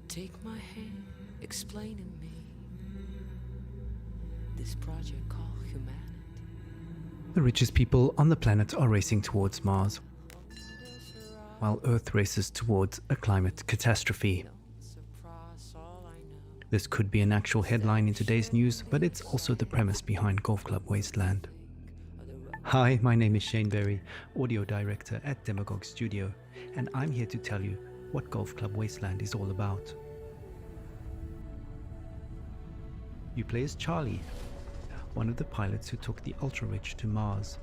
Take my hand, explain to me this project called humanity. The richest people on the planet are racing towards Mars, while Earth races towards a climate catastrophe. This could be an actual headline in today's news, but it's also the premise behind Golf Club Wasteland. Hi, my name is Shane Berry, audio director at Demagogue Studio, and I'm here to tell you what Golf Club Wasteland is all about. You play as Charlie, one of the pilots who took the ultra-rich to Mars.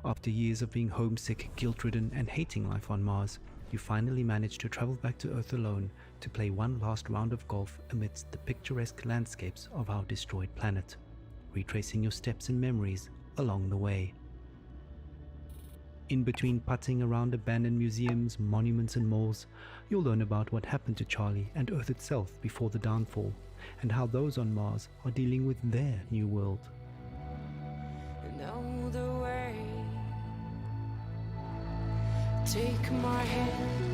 After years of being homesick, guilt-ridden, and hating life on Mars, you finally manage to travel back to Earth alone to play one last round of golf amidst the picturesque landscapes of our destroyed planet, retracing your steps and memories along the way. In between putting around abandoned museums, monuments and malls, you'll learn about what happened to Charlie and Earth itself before the downfall, and how those on Mars are dealing with their new world. Know the way. Take my hand.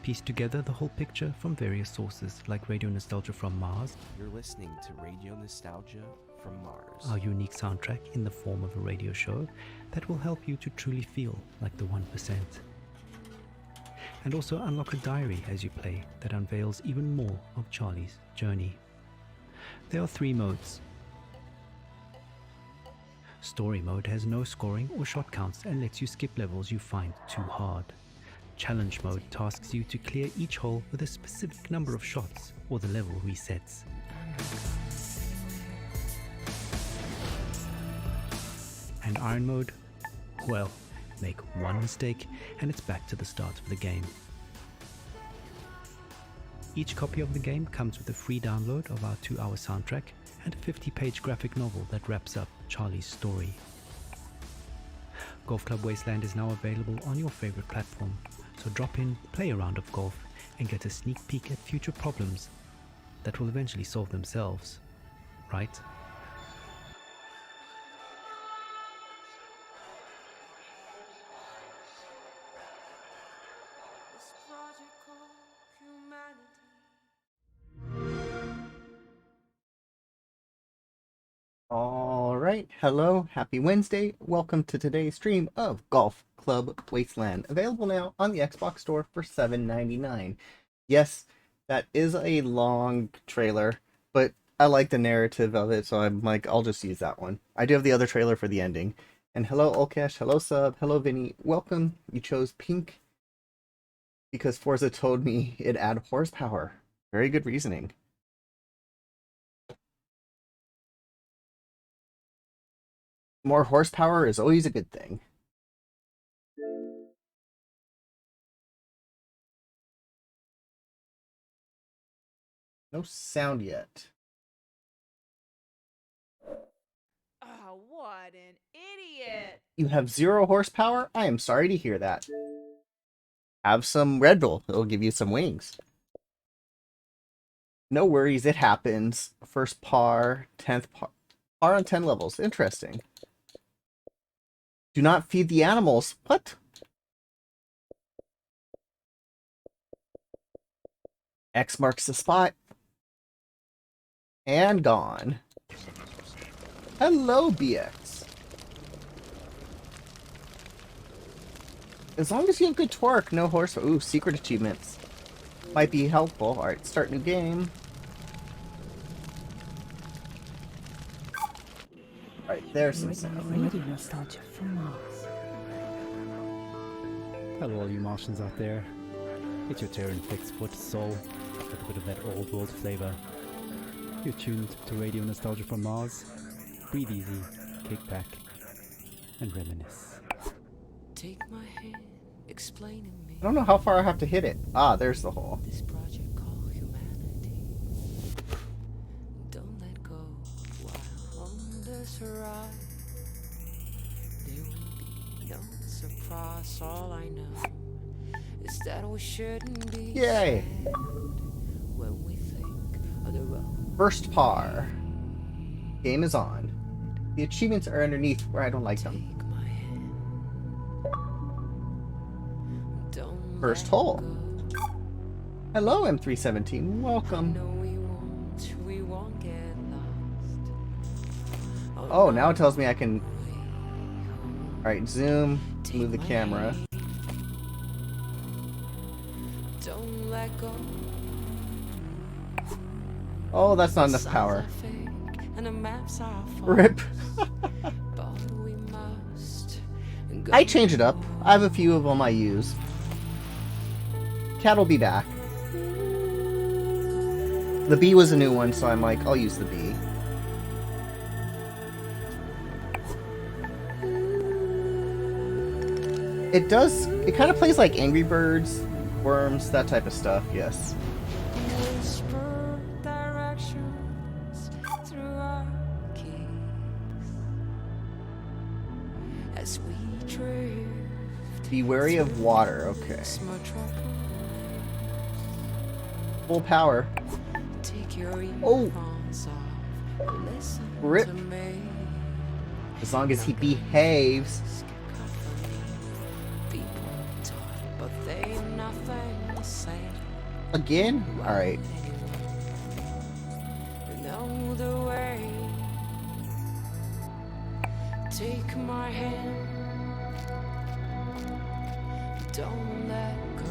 Piece together the whole picture from various sources like Radio Nostalgia from Mars, You're listening to Radio Nostalgia from Mars. our unique soundtrack in the form of a radio show that will help you to truly feel like the 1%. And also unlock a diary as you play that unveils even more of Charlie's journey. There are 3 modes. Story mode has no scoring or shot counts and lets you skip levels you find too hard. Challenge mode tasks you to clear each hole with a specific number of shots or the level resets. And Iron mode? Well, make one mistake and it's back to the start of the game. Each copy of the game comes with a free download of our 2-hour soundtrack and a 50-page graphic novel that wraps up Charlie's story. Golf Club Wasteland is now available on your favorite platform, so drop in, play a round of golf, and get a sneak peek at future problems that will eventually solve themselves, right? This project called humanity. All right, hello, happy Wednesday. Welcome to today's stream of Golf Club Wasteland, available now on the Xbox Store for $7.99. Yes, that is a long trailer, but I like the narrative of it, so I'm like, I'll just use that one. I do have the other trailer for the ending. And hello, Olkesh, hello, Sub, hello, Vinny. Welcome. You chose pink because Forza told me it'd add horsepower. Very good reasoning. More horsepower is always a good thing. No sound yet. Oh, what an idiot! You have 0 horsepower? I am sorry to hear that. Have some Red Bull. It'll give you some wings. No worries, it happens. First par, 10th par. Par on 10 levels. Interesting. Do not feed the animals. What? X marks the spot. And gone. Hello, BX. As long as you have good torque, no horse. Ooh, secret achievements. Might be helpful. Alright, start new game. Alright, there's some sound. Radio Nostalgia from Mars. Hello all you Martians out there. It's your Terran Fixfoot Soul with a bit of that old world flavor. You're tuned to Radio Nostalgia from Mars. Breathe easy, kick back, and reminisce. Take my hand, explain to me. I don't know how far I have to hit it. Ah, there's the hole. This project called humanity. Don't let go while on this ride. There will be no surprise. All I know is that we shouldn't be Yay. sad when we think of the road. First par. Game is on. The achievements are underneath where I don't like them. Take my hand. Don't First hole. Hello, M317. Welcome. We won't get lost. Oh, now it tells me I can... Alright, zoom, move the camera. Don't let go. Oh, that's not enough power. And the maps are Rip. but we must I change it up. I have a few of them I use. Cat will be back. The bee was a new one, so I'm like, I'll use the bee. It does, it kind of plays like Angry Birds, Worms, that type of stuff, yes. whisper directions through our keys as we drift. Be wary of water, okay. Full power. Take your Oh. earphones off. Listen Rip. to me. As long as he behaves. People talk, but they have nothing to say. Again? Alright. Know the way. Take my hand. Don't let go.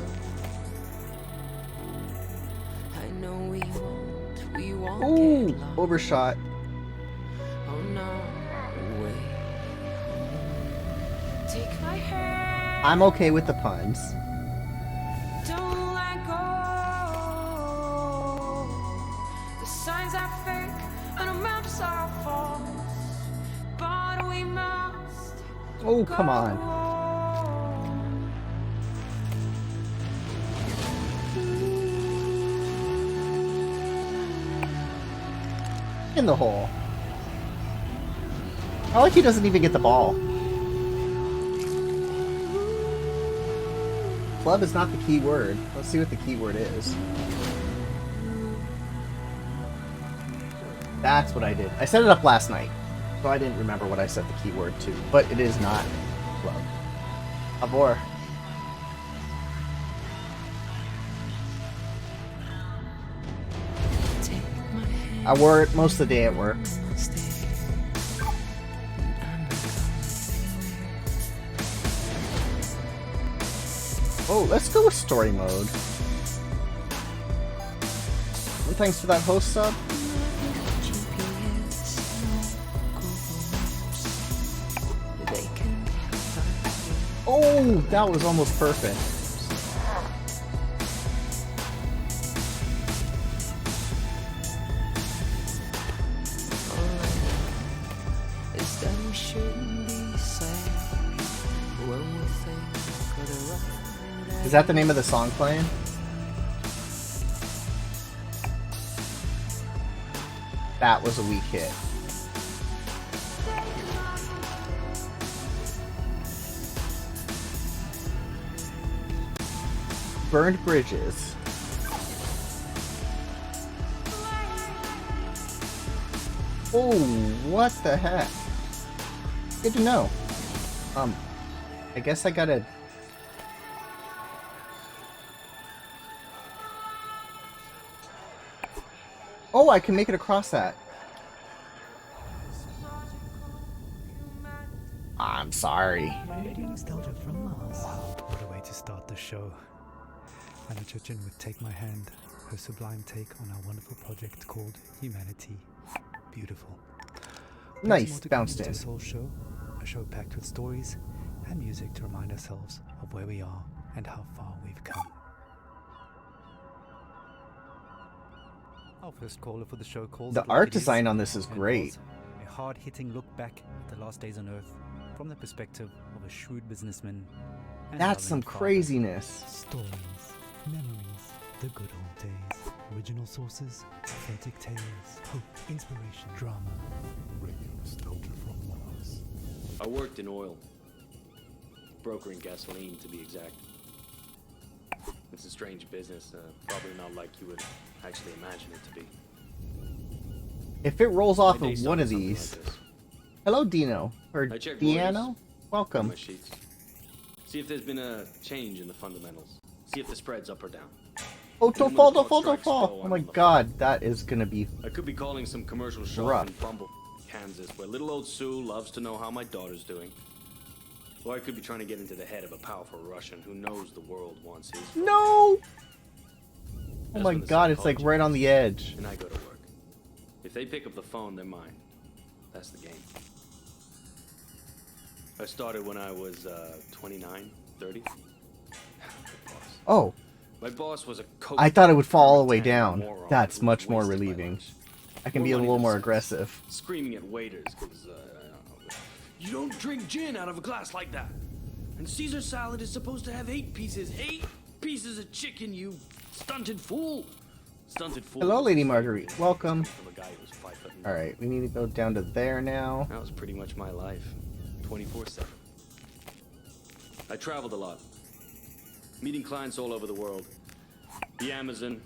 I know we won't Ooh, get lost. overshot. Oh no, wait. Take my hand. I'm okay with the puns. Don't let go. The signs are fake and the maps are false, but we must. Oh, come on. go on. In the hole. I like he doesn't even get the ball. Club is not the key word. Let's see what the key word is. That's what I did. I set it up last night, so I didn't remember what I set the keyword to. But it is not club. Abor. Take my hand. I wore it most of the day at work. Stay. Oh, let's go with story mode. And thanks for that host sub. Oh, that was almost perfect. Is that the name of the song playing? That was a weak hit. Burned bridges. Oh, what the heck? Good to know. I guess I gotta... Oh, I can make it across that. I'm sorry. Radio Nostalgia from Mars. What a way to start the show. Anna Churchin would take my hand, her sublime take on our wonderful project called Humanity. Beautiful. There's Nice, more to bounced come to in. this whole show, a show packed with stories and music to remind ourselves of where we are and how far we've come. Our first caller for the show calls The it like art it is, design on this is and great. was a hard-hitting look back at the last days on Earth from the perspective of a shrewd businessman. And That's loving some father. craziness. Stories, memories, the good old days. Original sources, authentic tales, hope, inspiration, drama. Radio Nostalgia from Mars. I worked in oil, brokering gasoline to be exact. It's a strange business, probably not like you would actually imagine it to be. If it rolls off My day of started one of something these... like this. Hello, Dino. Or I checked Diano? on Welcome. my sheets. See if there's been a change in the fundamentals. See if the spread's up or down. Oh, And don't then fall, when the don't fall, clock don't strikes fall. go, Oh I'm my on the god, that is gonna be... I could be calling some commercial shop Rough. in Bumble, Kansas, where little old Sue loves to know how my daughter's doing. Or I could be trying to get into the head of a powerful Russian who knows the world wants his. No! Oh That's my when the god, it's like psychology right on the edge. And I go to work. If they pick up the phone, they're mine. That's the game. I started when I was 29, 30. Oh, My boss was a coach. I thought it would fall all the way Moron down. who That's was much more wasted my relieving. lunch. I can More be a money little than more sense. aggressive. Screaming at waiters because you don't drink gin out of a glass like that. And Caesar salad is supposed to have 8 pieces. 8 pieces of chicken, you stunted fool. Stunted fool. Hello, was Lady a Marguerite. phrase Welcome. from a guy who was 5'9". Alright, we need to go down to there now. That was pretty much my life, 24/7. I traveled a lot, meeting clients all over the world. The Amazon,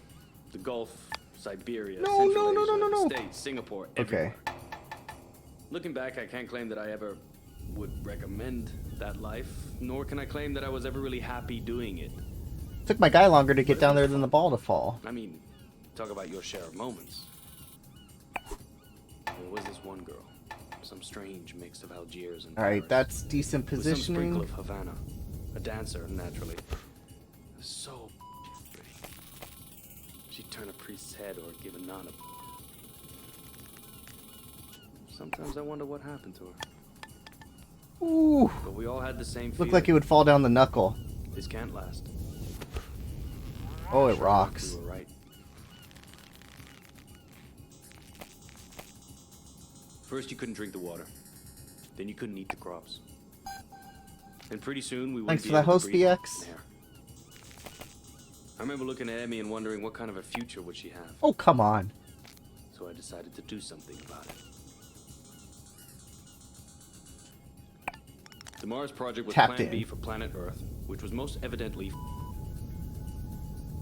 the Gulf, Siberia, No, Central no, no, Asia, no, no, no. the States, Singapore, Okay. everywhere. Looking back, I can't claim that I ever would recommend that life, nor can I claim that I was ever really happy doing it. Took my guy longer to get down there than the ball to fall. I mean, talk about your share of moments. There was this one girl, some strange mix of Algiers and Alright, Paris, that's decent with some sprinkle positioning. of Havana, a dancer naturally. So pretty. She'd turn a priest's head or give a nun a... Sometimes I wonder what happened to her. Ooh, But we all had the same feeling. looked like it would fall down the knuckle. This can't last. Oh, it Sure enough, rocks. we were right. First, you couldn't drink the water. Then you couldn't eat the crops. And pretty soon, we wouldn't Thanks be for that able to host, breathe BX. open air. I remember looking at Emmy and wondering what kind of a future would she have. Oh, come on. So I decided to do something about it. The Mars project was Tapped Plan B in. for planet Earth, which was most evidently.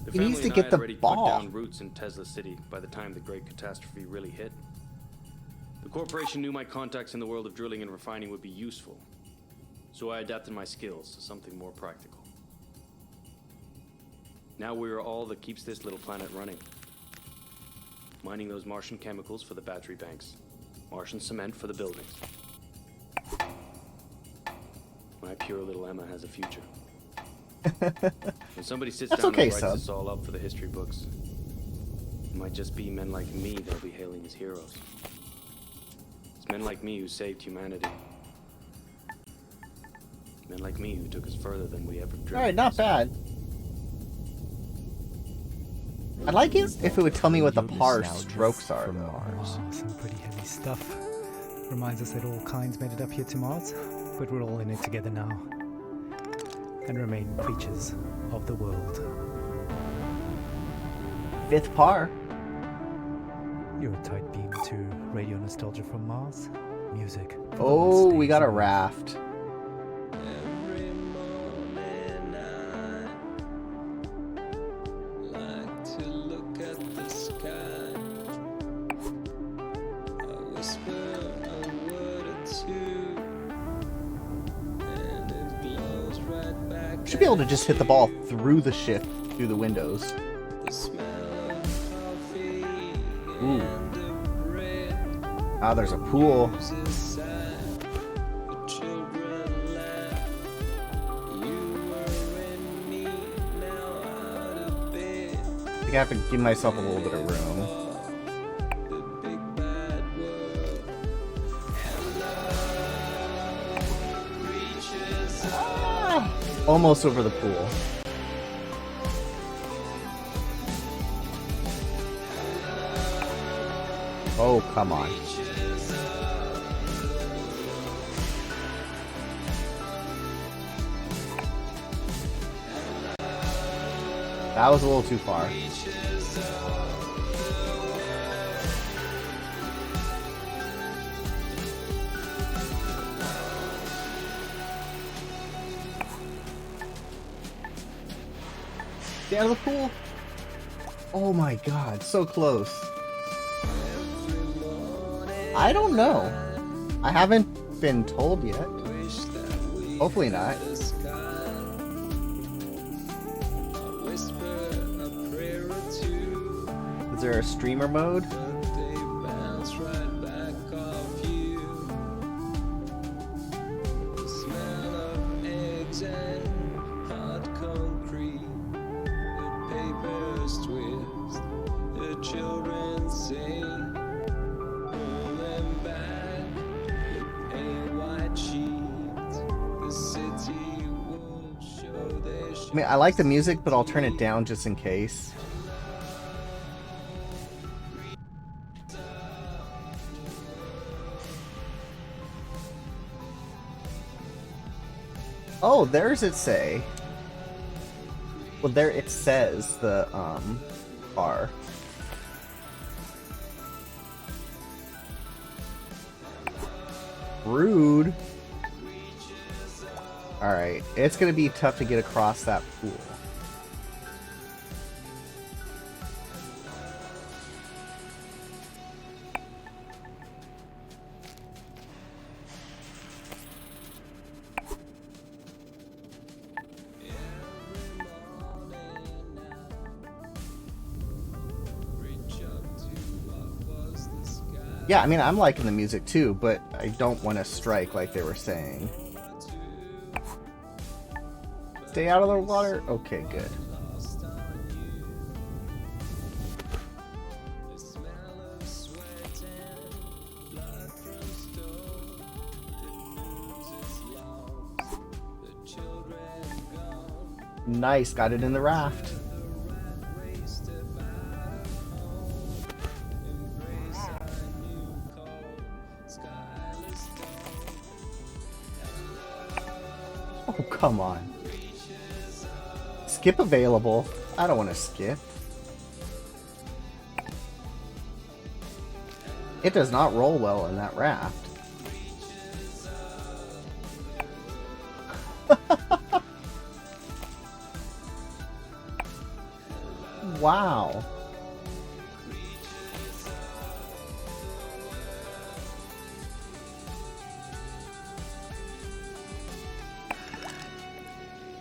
The He needs family to and I get had the already ball. put down roots in Tesla City by the time the great catastrophe really hit. The corporation knew my contacts in the world of drilling and refining would be useful, so I adapted my skills to something more practical. Now we are all that keeps this little planet running. Mining those Martian chemicals for the battery banks, Martian cement for the buildings. My pure little Emma has a future. When somebody sits That's down okay, and writes Sub. this all up for the history books, it might just be men like me they'll be hailing as heroes. It's men like me who saved humanity. Men like me who took us further than we ever dreamed. Alright, not bad. I'd like it if it would tell me what the par strokes are, though. Wow, some pretty heavy stuff. Reminds us that all kinds made it up here to Mars, but we're all in it together now. And remain creatures of the world. Fifth par. You're a tight beam to Radio Nostalgia from Mars. Music. for the Oh, lost we days got a of Earth. raft. Every morning I like to look at the sky. I whisper a word or two, and it glows right back. Should be able to just hit the ball through the ship, through the windows. The smell of coffee Ooh. and the bread. Ah, there's a pool. The children laugh. You were in me, now out of bed. I think I have to give myself a little bit of room. The big bad world. Hello, creatures of Almost over the pool. Oh, come on. That was a little too far. Get out of the pool. Oh my god, so close. I don't know. I haven't been told yet. Hopefully not. there a streamer mode? I mean, I like the music, but I'll turn it down just in case. Oh, there's it say. Well, there it says the bar. Rude. Alright, it's gonna be tough to get across that pool. Yeah, I mean, I'm liking the music too, but I don't want to strike like they were saying. Stay out of the water? Okay, good. Nice, got it in the raft. Oh, come on. Skip available. I don't want to skip. It does not roll well in that raft. Wow.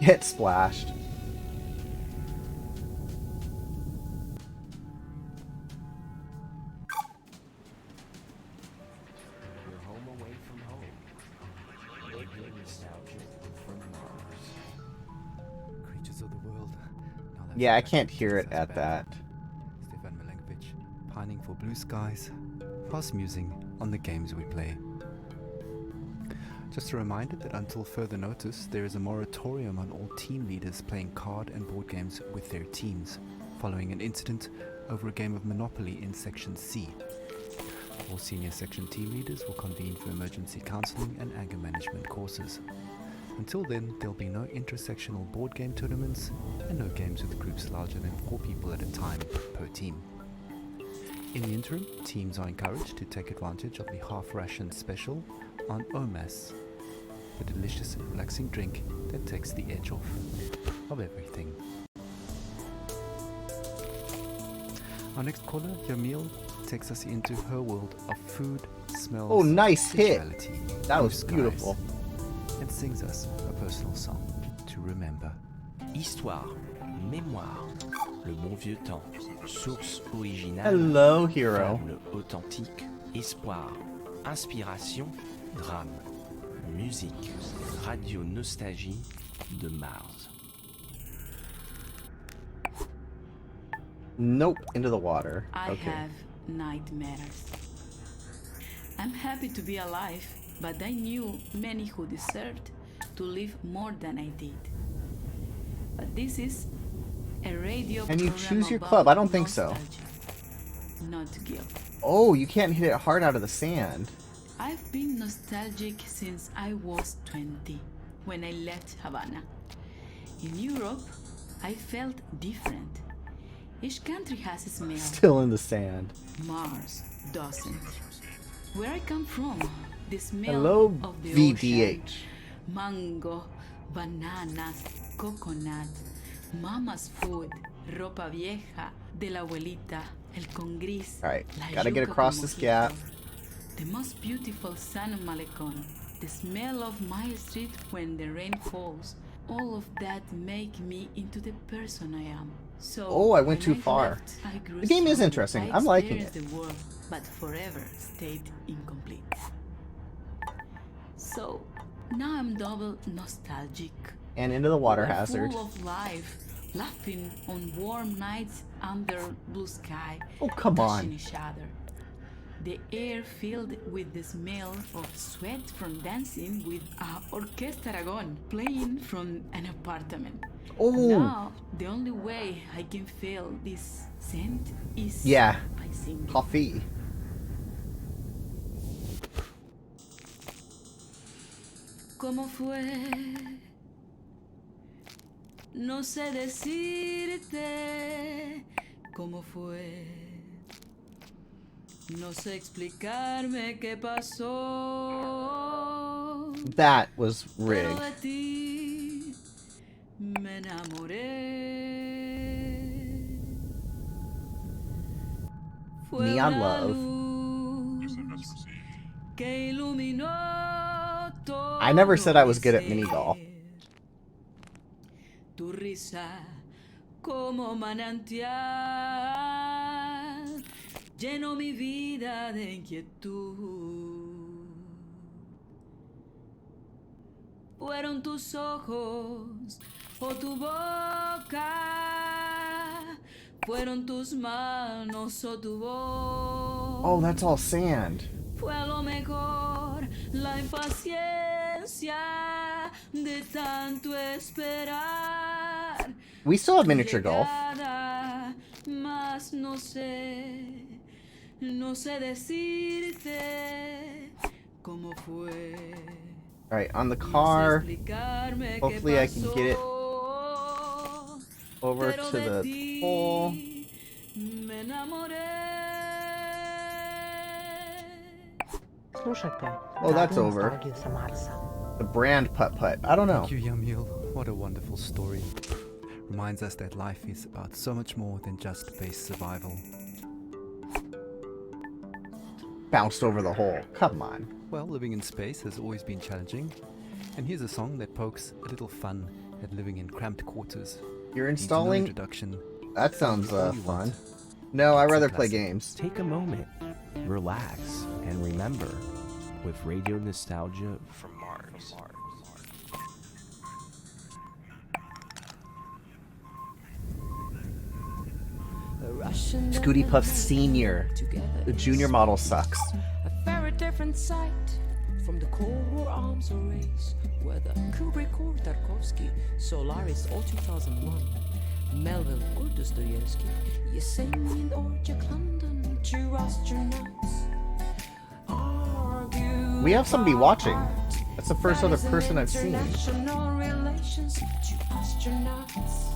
It splashed. Your home away from home. Radio nostalgia from Mars. Creatures of the world. Now that Yeah, I Stefan can't hear it takes us at back. that. Stefan Milenkovic, pining for blue skies, fast musing on the games we play. Just a reminder that until further notice, there is a moratorium on all team leaders playing card and board games with their teams, following an incident over a game of Monopoly in Section C. All senior section team leaders will convene for emergency counseling and anger management courses. Until then, there'll be no intersectional board game tournaments and no games with groups larger than 4 people at a time per team. In the interim, teams are encouraged to take advantage of the half-ration special on OMAS, the delicious and relaxing drink that takes the edge off of everything. Our next caller, Yamil, takes us into her world of food, smells, Oh, nice hit. sensuality, That blue was skies, beautiful. and sings us a personal song to remember. Histoire, mémoire, le bon vieux temps, source originale, Hello, hero. fable authentique, espoir, inspiration, drame, musique, radio nostalgie de Mars. Nope, into the water. I Okay. have nightmares. I'm happy to be alive, but I knew many who deserved to live more than I did. But this is a radio Can you program choose your about club? I don't think so. nostalgia, not guilt. Oh, you can't hit it hard out of the sand. I've been nostalgic since I was 20, when I left Havana. In Europe, I felt different. Each country has a smell. Still in the sand. Mars doesn't. Where I come from, the smell Hello, of the VDH. ocean, mango, bananas, coconut, mama's food, ropa vieja, de la abuelita, el con gris, Alright, la gotta get yuca across con this mojito, gap. the most beautiful sun of Malecon, the smell of my street when the rain falls, all of that make me into the person I am. So Oh, I went when too far. left, I grew The game is stronger. interesting. I I'm liking experienced the world, but forever stayed incomplete. So now I'm double nostalgic. And into the water We're hazard. full of life, laughing on warm nights under blue sky, Oh, come touching on. each other. The air filled with the smell of sweat from dancing with a orchestragon playing from an apartment. Oh, Now, the only way I can feel this scent is yeah. by singing. Coffee. ¿Cómo fue? No sé decirte cómo fue. No sé explicarme qué pasó. That was Pero rigged. de ti me enamoré. Fue Neon una Love. luz que iluminó todo I never said I was mi good at mini golf. ser. Tu risa como manantial llenó mi vida de inquietud. Fueron tus ojos o tu boca, fueron tus manos o tu voz. Oh, that's all sand. Fue lo mejor la impaciencia de tanto esperar. We still have miniature golf. Llegada, mas no sé decirte cómo fue. Alright, on the No sé car. explicarme qué Hopefully I can get it pasó, over pero to de the ti pole. me enamoré. Слушайте, Oh, that's давно over. ностальгия с Марса. The brand putt-putt. I don't know. Thank you, Yamil. What a wonderful story. Reminds us that life is about so much more than just base survival. Bounced over the hole. Come on. Well, living in space has always been challenging. And here's a song that pokes a little fun at living in cramped quarters. You're Needs no installing? introduction. That sounds All you fun. want. No, I'd It's a rather play classic. games. Take a moment, relax, and remember with radio nostalgia from Mars. Scooty Puff Sr. The junior model sucks. A very different sight from the Cold War arms race, where the Kubrick or Tarkovsky, Solaris or 2001, Melville or Dostoevsky, Yesenin or Jack London, two astronauts. We have somebody watching. That's the first other person I've seen. International relations, two astronauts.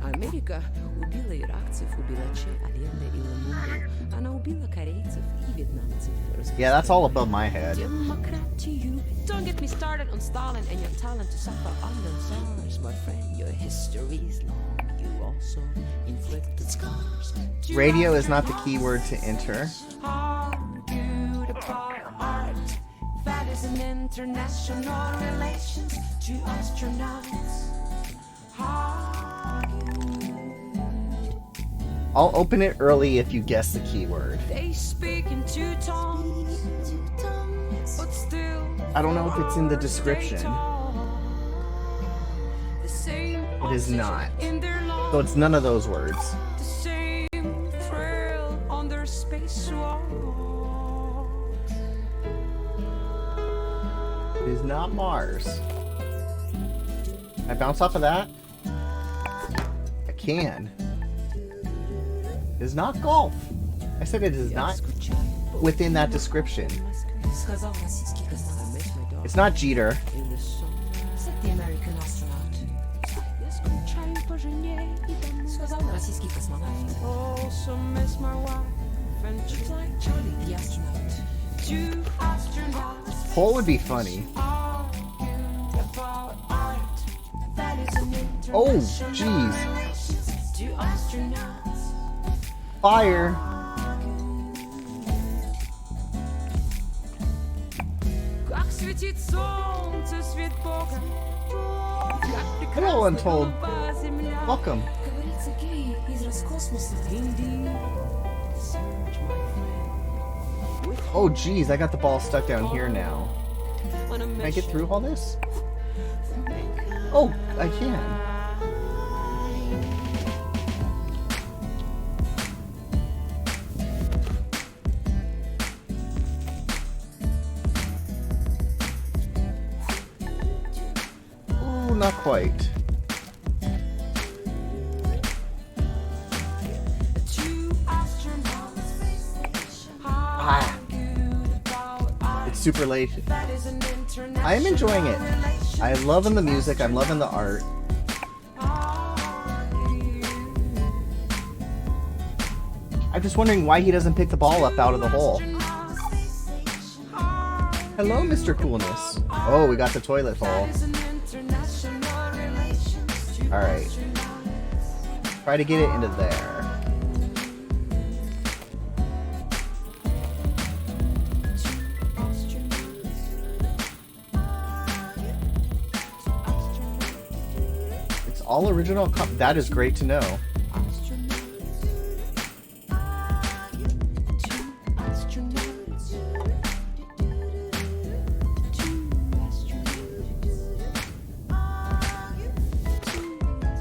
Америка убила иранцев, убила Алленда и Ламунду. Она убила корейцев и вьетнамцев. Yeah, that's all above my head. Democratiu. Don't get me started on Stalin and your talent to suffer under SARS, my friend. Your history is long. You also inflicted scars. Radio is not the keyword to enter. Argued about art. That is an international relations. Two astronauts. I'll open it early if you guess the keyword. They speak in two tongues, but still I don't know if it's in the description. The same It is not. in their lungs, So it's none of those words. the same thrill on their spacewalk. It is not Mars. Can I bounce off of that? I can. It is not golf. I said it is not within that description. It's not Jeter. In the summer, said the American astronaut. Я скучаю по жене и дому. Сказал российский космонавт. Also miss my wife and just like Charlie the astronaut. Two astronauts Pole would be funny. argued about art. That is an Oh, international jeez. relations. Two astronauts. Fire. Как Світить сонце, світ Бога. Hello, Untold. Welcome. Говорится, гей из Роскосмоса. Indeed. Search, my friend. Oh, geez, I got the ball stuck down here now. Can I get through all this? Oh, I can. Ooh, not quite. Ah. It's super late. I am enjoying it. I'm loving the music. I'm loving the art. I'm just wondering why he doesn't pick the ball up out of the hole. Hello, Mr. Coolness. Oh, we got the toilet bowl. Alright. Try to get it into there. It's all original. That is great to know.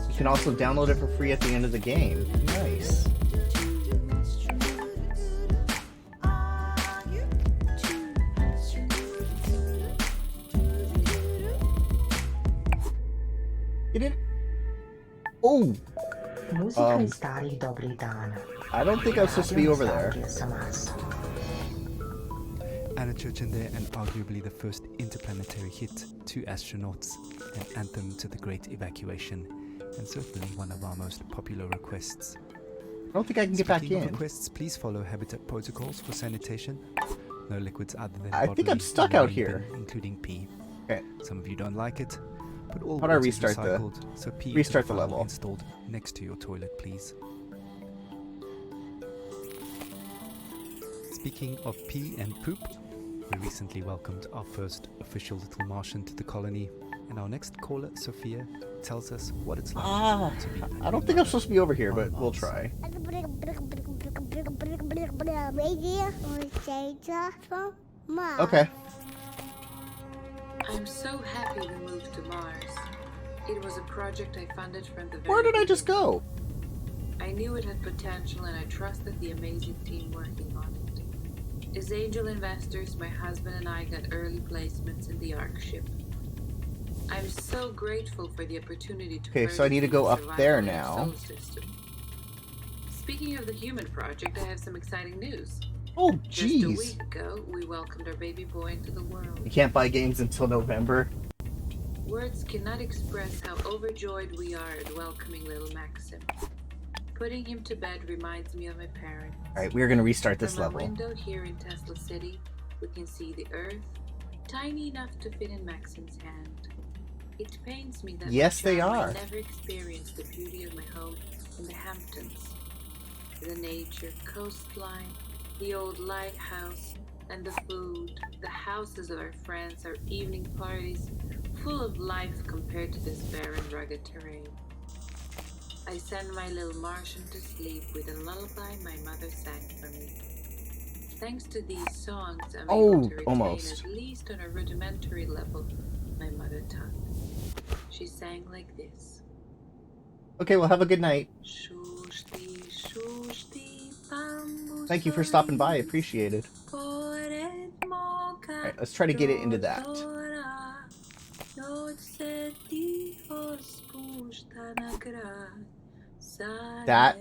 You can also download it for free at the end of the game. Nice. Get it? Oh! Музика із старих добрих дан. I don't think I'm supposed to be over there. Anna Churchinder, and arguably the first interplanetary hit, Two Astronauts, an anthem to the Great Evacuation, and certainly one of our most popular requests. I don't think I can get back Speaking of in. requests, please follow Habitat protocols for sanitation. No liquids other than I think I'm bodily stuck out urine here. bin, including pee. Okay. Some of you don't like it, but all How do I water is restart the- recycled, so pee restart into the funnel level? installed next to your toilet, please. Speaking of pee and poop, we recently welcomed our first official little Martian to the colony, and our next caller, Sophia, tells us what it's like to be a I don't new think I'm mother supposed to be over here, on but we'll Mars. try. Okay. I'm so happy we moved to Mars. It was a project I funded from the very Where did I just go? I knew it had potential and I trusted the amazing team working on it. As angel investors, my husband and I got early placements in the ARC ship. I'm so grateful for the opportunity to Okay, so I need to go up there now. Speaking of the human project, I have some exciting news. Oh, Just a jeez. week ago, we welcomed our baby boy into the world. You can't buy games until November. Words cannot express how overjoyed we are at welcoming little Maxim. Putting him to bed reminds me of my parents. Alright, we're gonna restart this From our level. window here in Tesla City, we can see the Earth, tiny enough to fit in Maxim's hand. It pains me that Yes, my they child are. might never experience the beauty of my home in the Hamptons. The nature, coastline, the old lighthouse, and the food, the houses of our friends, our evening parties, full of life compared to this barren, rugged terrain. I send my little Martian to sleep with a lullaby my mother sang for me. Thanks to these songs, I'm able to retain, almost. at least on a rudimentary level, my mother tongue. She sang like this. Okay, well, have a good night. Shushti, shushti, bambu Thank you for stopping by. Appreciate it. pored moka Alright, let's try to get it into that. dora, noce tiho spušta na grad, sa That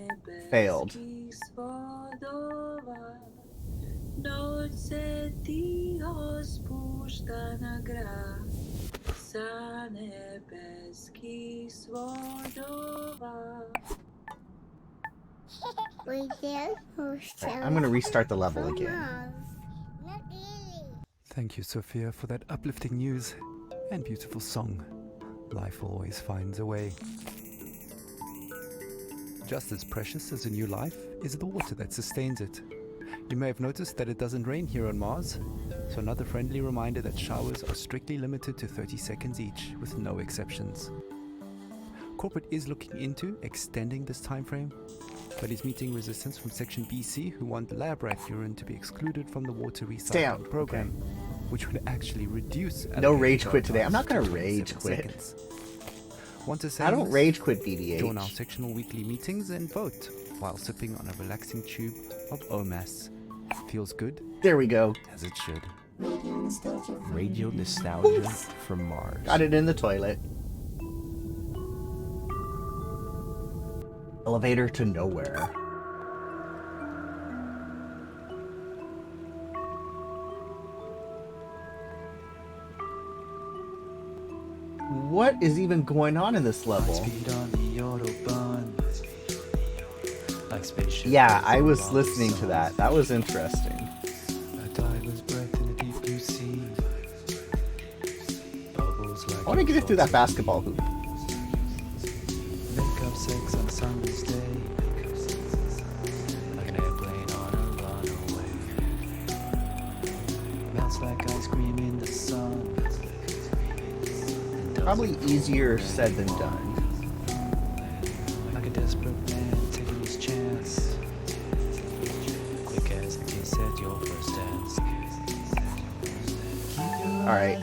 failed. nebeskih svodova. Noce tiho spušta na grad, sa nebeskih svodova. Alright, I'm gonna restart the level again. Thank you, Sophia, for that uplifting news and beautiful song. Life always finds a way. Just as precious as a new life is the water that sustains it. You may have noticed that it doesn't rain here on Mars, So another friendly reminder that showers are strictly limited to 30 seconds each, with no exceptions. Corporate is looking into extending this time frame, but is meeting resistance from Section BC, who want lab rat urine to be excluded from the water Stay out. recycling program, which would actually reduce. No allocated rage dwell quit today. I'm times not gonna to rage 27 quit. seconds. Want to say I don't this? rage quit BDH. Join our sectional weekly meetings and vote while sipping on a relaxing tube of OMAS. Feels good, There we go. as it should. Radio nostalgia from Mars. Got it in the toilet. Elevator to nowhere. What is even going on in this level? Yeah, I was listening to that. That was interesting. I want to get it through that basketball hoop. Make up sex on summer's day, like an airplane on a runaway. Melts like ice cream in the sun. Probably easier said than done. Like a desperate man taking his chance. Quick as the kiss at your first dance. Alright,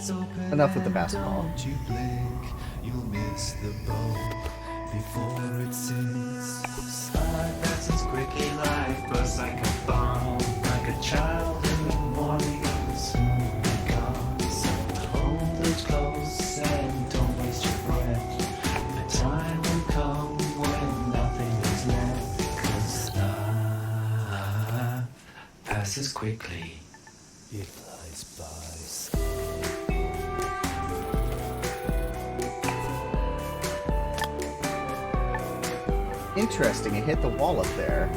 enough with the basketball. Don't you blink, you'll miss the boat before it sinks. Slide passes quickly, life bursts like a bomb, like a child in the morning. Soon be gone. So hold it close and don't waste your breath. The time will come when nothing is left. 'Cause life passes quickly. It flies by. Interesting, it hit the wall up there.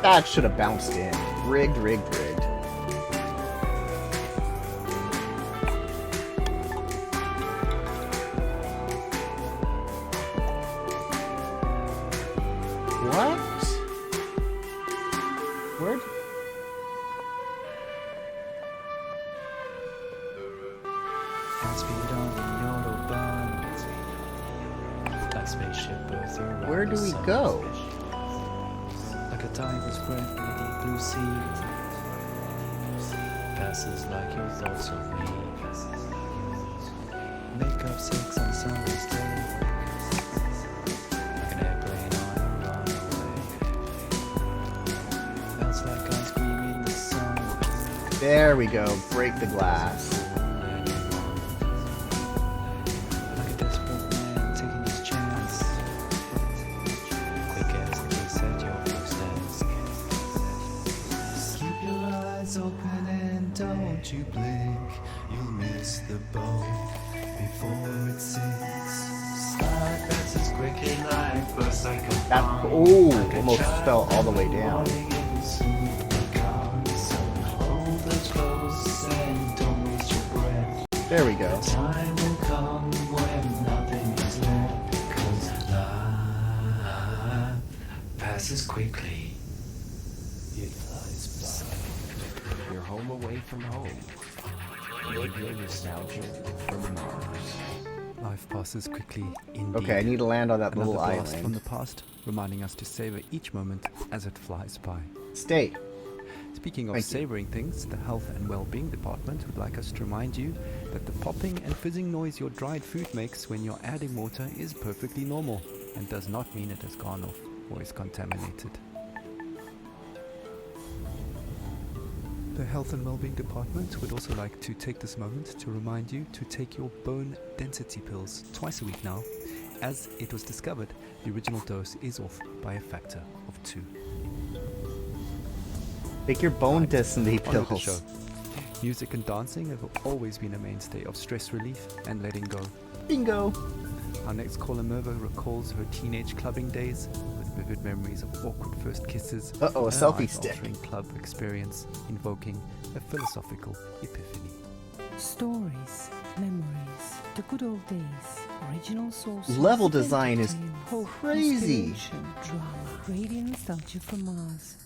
That should have bounced in. Rigged, rigged, rigged. What? Where'd... Speed on the Autobahn. Like spaceship Earth around Where do the we sun. go? Like a diver's breath in the deep blue sea. Passes like your thoughts of me. Make up sex on summer's day. Like an airplane on a runaway. Melts like ice cream in the sun. There we go. Break the glass. Like a desperate man taking his chance. Quick as the kiss at your first dance. Keep your eyes open and don't you blink. You'll miss the boat before it sinks. Slide passes quickly, life bursts like a That... bomb. Oh, Like a almost child fell all the way in down. morning and soon be gone. So hold it close and don't waste your breath. There we go. Time will come when nothing is left. 'Cause life passes quickly. It flies by. You're home away from home. Radio nostalgia from Mars. Life passes quickly indeed. Okay, I need to land on that Another little blast from island. the past, reminding us to savor each moment as it flies by. Stay. Speaking of Thank you. savoring things, the Health and Well-being Department would like us to remind you that the popping and fizzing noise your dried fruit makes when you're adding water is perfectly normal and does not mean it has gone off or is contaminated. The Health and Wellbeing Department would also like to take this moment to remind you to take your bone density pills twice a week now, as it was discovered the original dose is off by a factor of 2. Take your bone density On with the pills. show. Music and dancing have always been a mainstay of stress relief and letting go. Bingo. Our next caller, Merva, recalls her teenage clubbing days with vivid memories of awkward first kisses. Uh-oh, a and selfie stick. life-altering club experience invoking a philosophical epiphany. Stories, memories, the good old days. Original source. Level design is crazy. Drama. Radio nostalgia from Mars.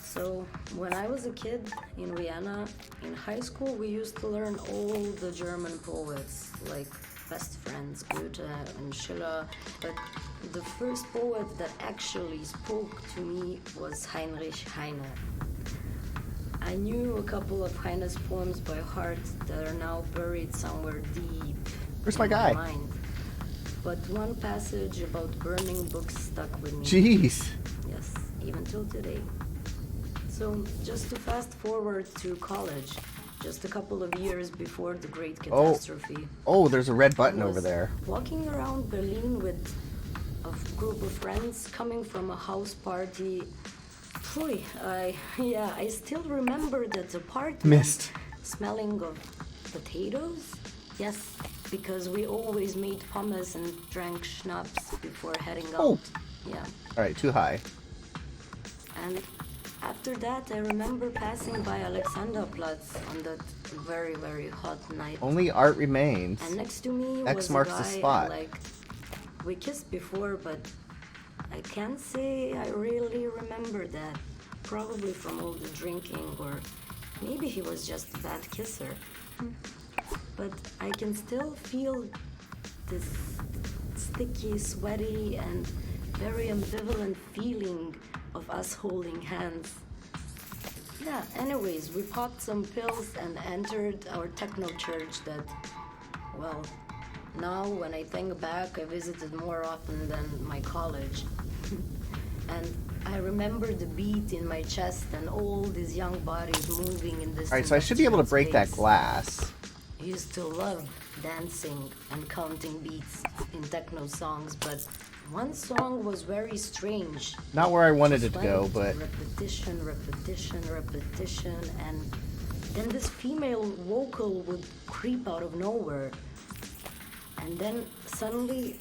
So, when I was a kid in Vienna, in high school, we used to learn all the German poets, like Best Friends, Goethe and Schiller. But the first poet that actually spoke to me was Heinrich Heine. I knew a couple of Heine's poems by heart that are now buried somewhere deep Where's my in guy? mind. But one passage about burning books stuck with me. Jeez. Yes, even till today. So, just to fast forward to college, just a couple of years before the Great Catastrophe. Oh, there's a red button I over was there. Walking around Berlin with a group of friends coming from a house party. Phew, I still remember that apartment Missed. smelling of potatoes. Yes, because we always made hummus and drank schnapps before heading out. Oh. Yeah. Alright, too high. And after that, I remember passing by Alexanderplatz on that very, very hot night. Only art remains. And next to me X was marks a the guy spot. I liked. We kissed before, but I can't say I really remember that. Probably from all the drinking, or maybe he was just a bad kisser. But I can still feel this sticky, sweaty, and very ambivalent feeling of us holding hands. Yeah, anyways, we popped some pills and entered our techno church that, well, now when I think back, I visited more often than my college. And I remember the beat in my chest and all these young bodies moving in this. Alright, so I should be able to break that space. glass. I used to love dancing and counting beats in techno songs, but one song was very strange. Not where I wanted Just it to go, like but repetition, and then this female vocal would creep out of nowhere. And then suddenly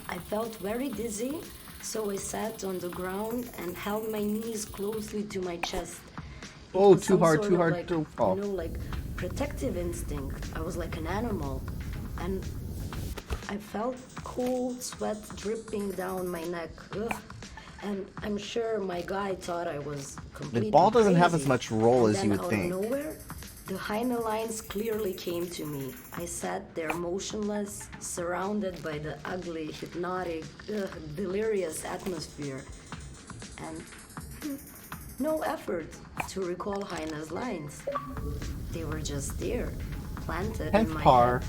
I felt very dizzy, so I sat on the ground and held my knees closely to my chest. It oh, was too some hard, sort too of hard like, to fall. You know, like protective instinct. I was like an animal, and I felt cold sweat dripping down my neck. Ugh. And I'm sure my guy thought I was completely The ball doesn't have crazy. as much roll And as you then would out think. Of nowhere, the Heine lines clearly came to me. I sat there motionless, surrounded by the ugly, hypnotic, delirious atmosphere. And no effort to recall Heine's lines. They were just there, planted in my par. head.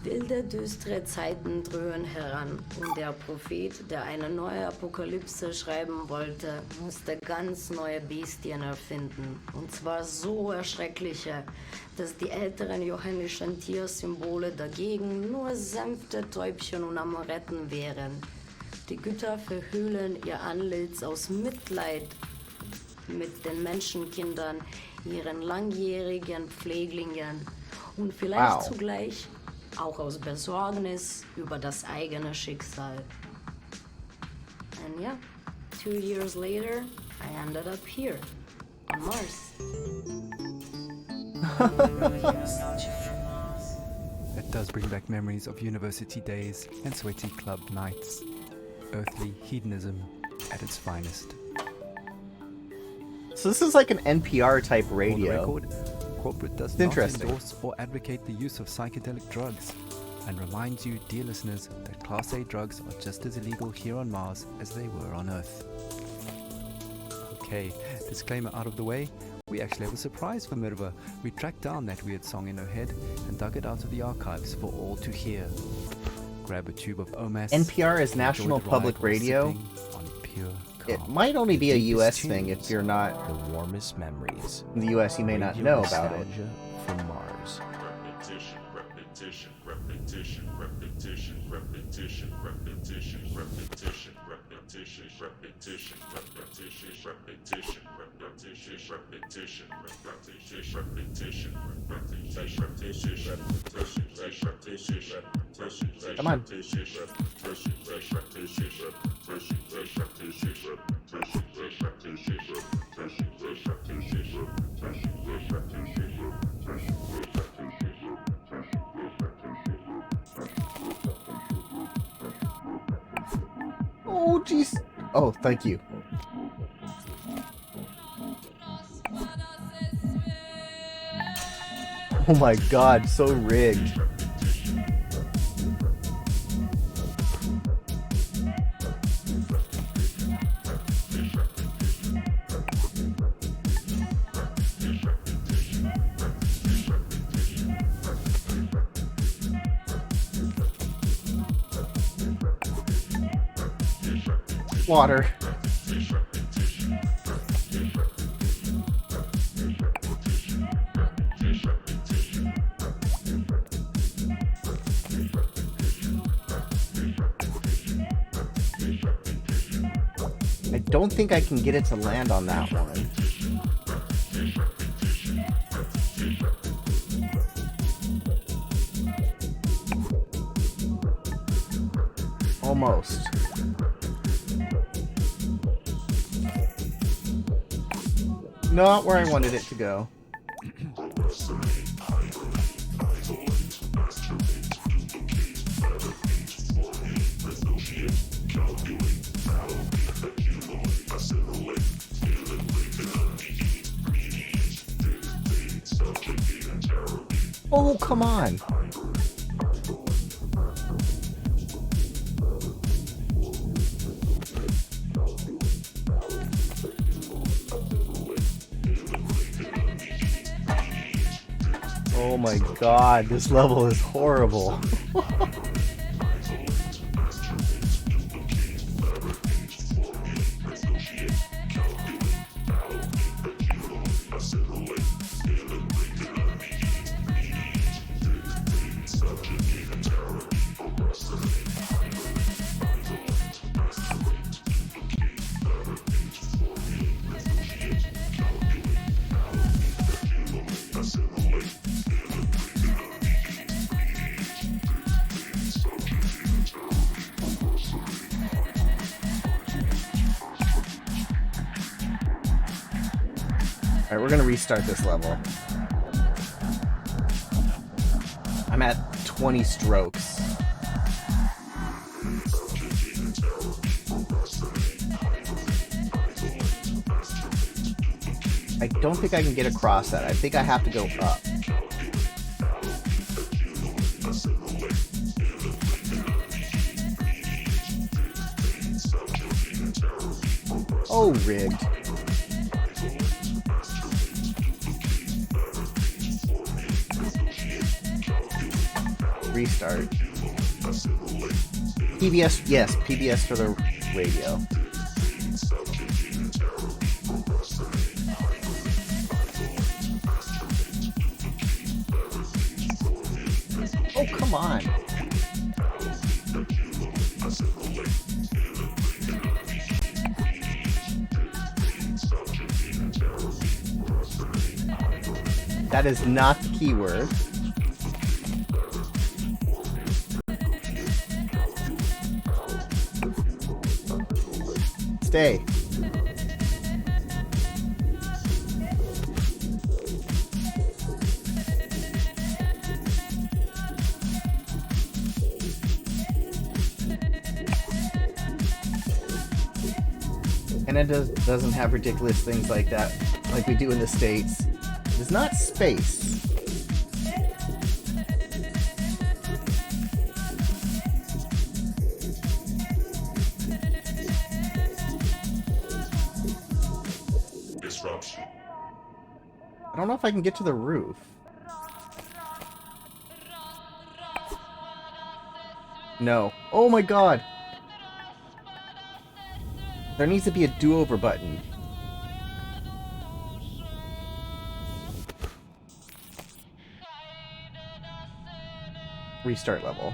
Wilde, düstere Zeiten dröhen heran und der Prophet, der eine neue Apokalypse schreiben wollte, musste ganz neue Bestien erfinden. Und zwar so erschreckliche, dass die älteren johannischen Tiersymbole dagegen nur sanfte Täubchen und Amoretten wären. Die Götter verhüllen ihr Antlitz aus Mitleid mit den Menschenkindern, ihren langjährigen Pfleglingen und vielleicht zugleich auch aus Besorgnis über das eigene Schicksal. And yeah, 2 years later, I ended up here, on Mars. That does bring back memories of university days and sweaty club nights. Earthly hedonism at its finest. So this is like an NPR type For the radio. record, corporate does It's not interesting. endorse or advocate the use of psychedelic drugs, and reminds you, dear listeners, that Class A drugs are just as illegal here on Mars as they were on Earth. Okay, disclaimer out of the way, we actually have a surprise for Mirva. We tracked down that weird song in her head and dug it out of the archives for all to hear. Grab a tube of OMAS. NPR is and enjoy National the ride Public while Radio. sipping on pure It calm. might only be a Deepest US thing if tunes, you're not the warmest memories. in the US, you may not Radio know about it. nostalgia from Mars. Repetition, repetition, repetition, repetition, repetition, repetition, repetition, repetition, repetition, repetition, repetition, repetition, repetition, repetition, repetition, repetition. Come on. She's... Oh, thank you. Oh my god, so rigged. Water. I don't think I can get it to land on that one. Almost. Not where I wanted it to go. Oh, come on. Oh my god, this level is horrible. Alright, we're gonna restart this level. I'm at 20 strokes. I don't think I can get across that. I think I have to go up. Oh, rigged. Restart. PBS, yes, PBS for the radio. Oh, come on. That is not the keyword. Stay. And it doesn't have ridiculous things like that, like we do in the States. It's not space. I don't know if I can get to the roof. No. Oh my god! There needs to be a do-over button. Restart level.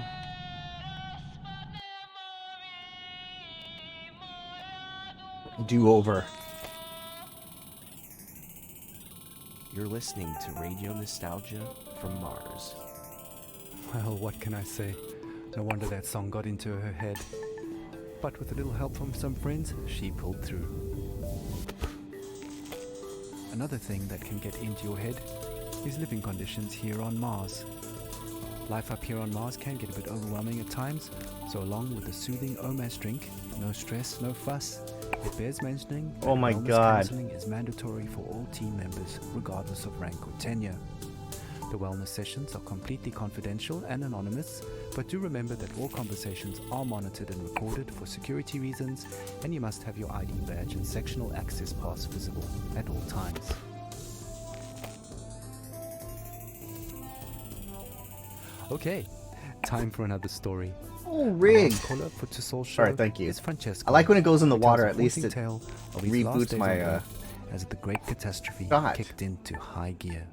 Do-over. You're listening to Radio Nostalgia from Mars. Well, what can I say? No wonder that song got into her head. But with a little help from some friends, she pulled through. Another thing that can get into your head is living conditions here on Mars. Life up here on Mars can get a bit overwhelming at times, so along with the soothing OMAS drink, no stress, no fuss, it bears mentioning that Oh my wellness God. counseling is mandatory for all team members, regardless of rank or tenure. The wellness sessions are completely confidential and anonymous, but do remember that all conversations are monitored and recorded for security reasons, and you must have your ID badge and sectional access pass visible at all times. Okay, time for another story. Oh, rigged. Caller for Tussauds show. Alright, thank you. Is Francesco. I like when it goes in the He tells water, a at least haunting it tale of his last reboots days my, on Earth as the great catastrophe God. kicked into high gear.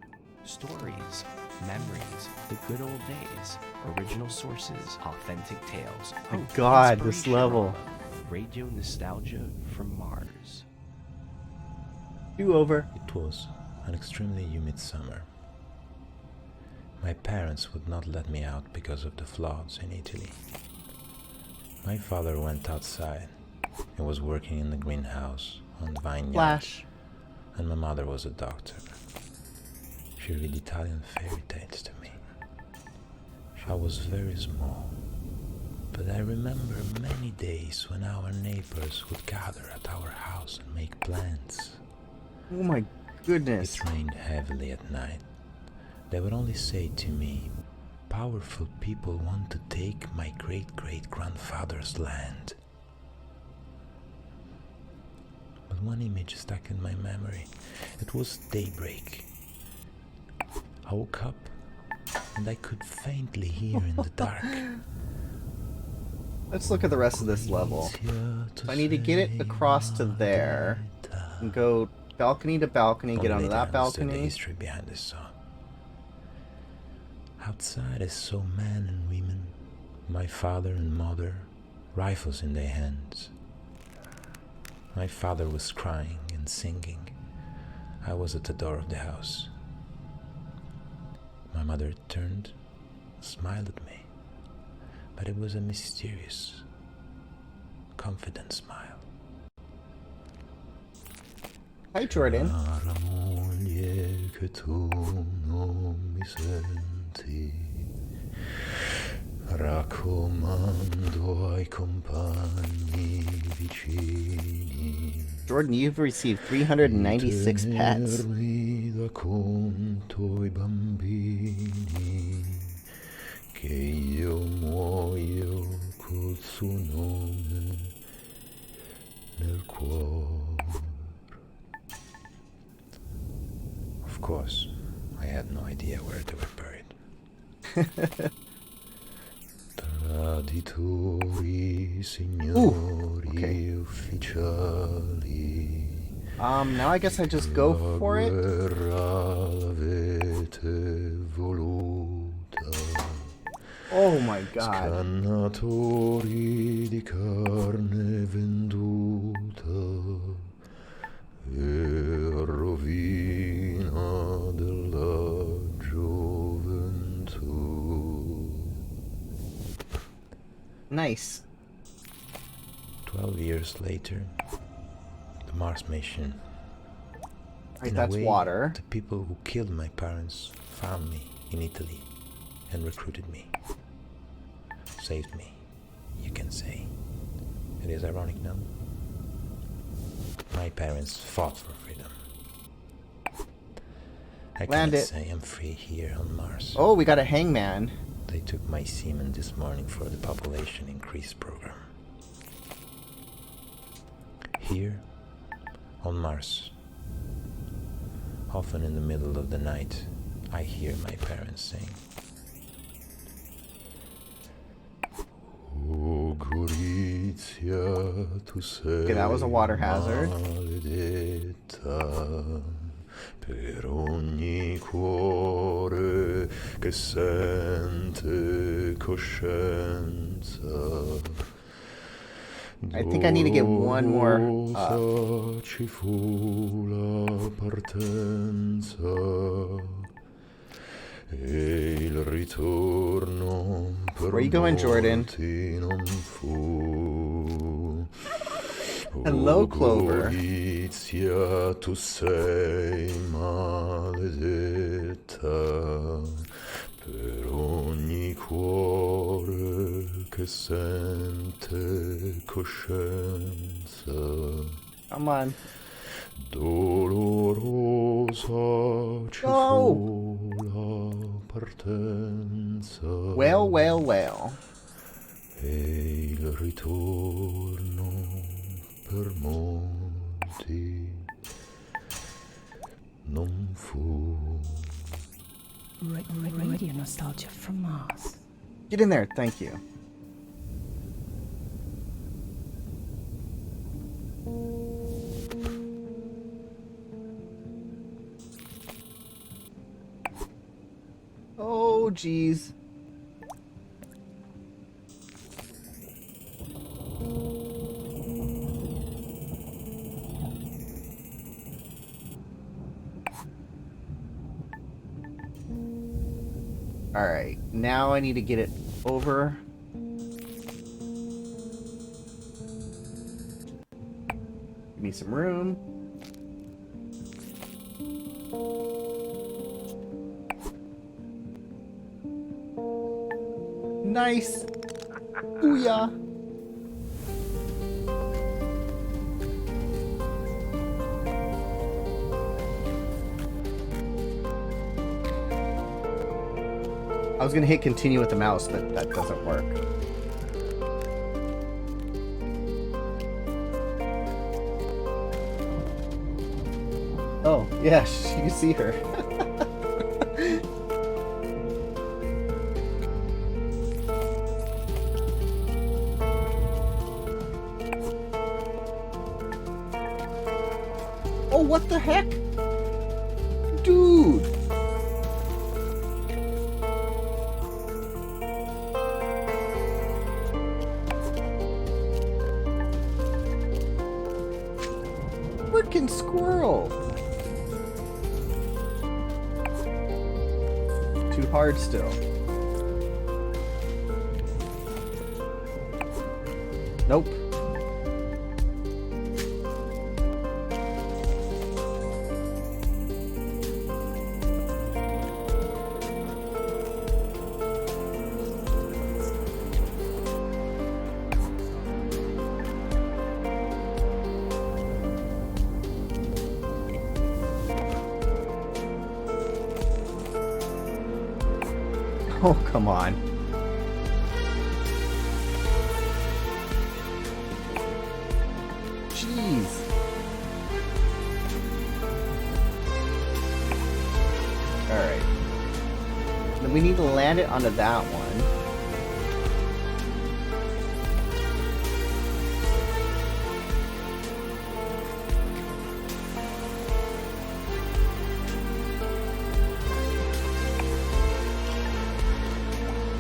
Stories, memories, the good old days, original sources, authentic tales. My hope, God, this inspiration, level. Radio nostalgia from Mars. You over. It was an extremely humid summer. My parents would not let me out because of the floods in Italy. My father went outside and was working in the greenhouse on the vineyard. Flash. And my mother was a doctor. She read Italian fairy tales to me. I was very small, but I remember many days when our neighbors would gather at our house and make plans. Oh my goodness. It rained heavily at night. They would only say to me, "Powerful people want to take my great-great-grandfather's land." But one image stuck in my memory. It was daybreak. I woke up and I could faintly hear in the dark. Let's look at the rest of this level. So I need to get it across to there and go balcony to balcony, get onto that The balcony. history behind this song. Outside I saw men and women, my father and mother, rifles in their hands. My father was crying and singing. I was at the door of the house. My mother turned, smiled at me, but it was a mysterious, confident smile. Hi, Jordan. Cara moglie che tu non mi senti, raccomando ai compagni vicini. Jordan, you've received 396 pets. Tenermi da conto i bambini, che io muoio col suo nome nel cuore. Of course, I had no idea where they were buried. Traditori, signori, ufficiali. Now I guess I just go for it. Oh my God. Scannatori di carne venduta e rovina della gioventù. Nice. 12 years later, the Mars mission. Right, In a that's way, water. the people who killed my parents found me in Italy and recruited me. Saved me, you can say. It is ironic, no? My parents fought for freedom. I Land cannot it. say I'm free here on Mars. Oh, we got a hangman. They took my semen this morning for the population increase program. Here, on Mars, often in the middle of the night, I hear my parents sing. Oh, Gorizia, tu sei Okay, that was a water hazard. maledetta per ogni cuore che sente coscienza. I think I need to get one more up. Dolorosa ci fu la partenza e il ritorno per Where you going, Jordan? molti non fu. Hello, Clover. Gorizia, tu sei maledetta per ogni sente coscienza. Come on. Dolorosa ci fu la partenza. Well, well, well. E il ritorno per molti non fu. Radio nostalgia from Mars. Get in there, thank you. Oh, geez. Alright, now I need to get it over. Give me some room. Nice! Booyah! I was gonna hit continue with the mouse, but that doesn't work. Oh, yeah, you see her. Oh, what the heck? Dude! Frickin' squirrel! Too hard still. Nope. Oh, come on. Jeez. Alright. Then we need to land it onto that one.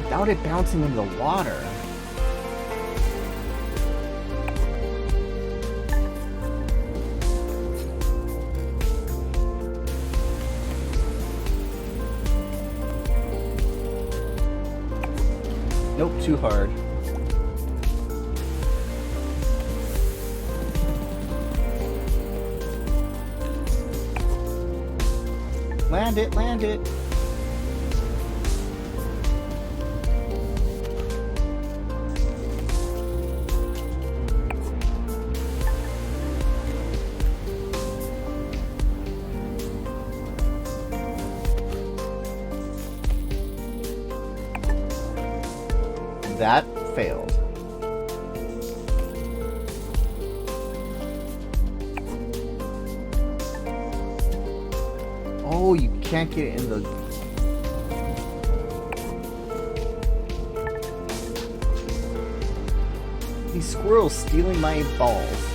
Without it bouncing into the water. Nope, too hard. Land it, land it. That failed. Oh, you can't get it in the... These squirrels stealing my balls.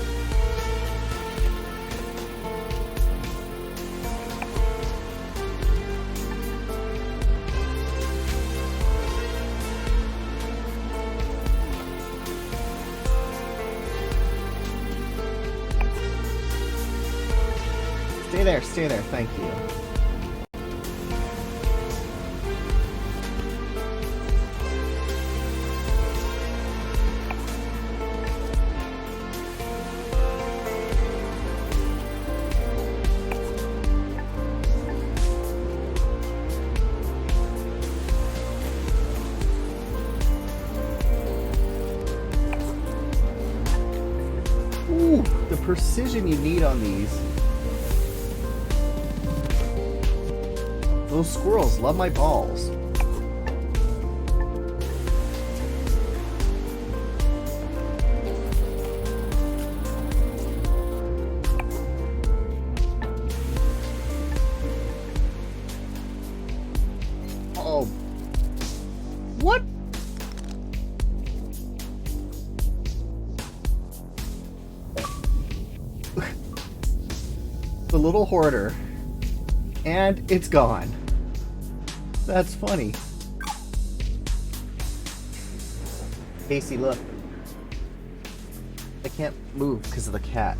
Stay there, thank you. precision you need on these. Those squirrels love my balls. Oh. What? The little hoarder. And it's gone. That's funny. Casey, look. I can't move because of the cat.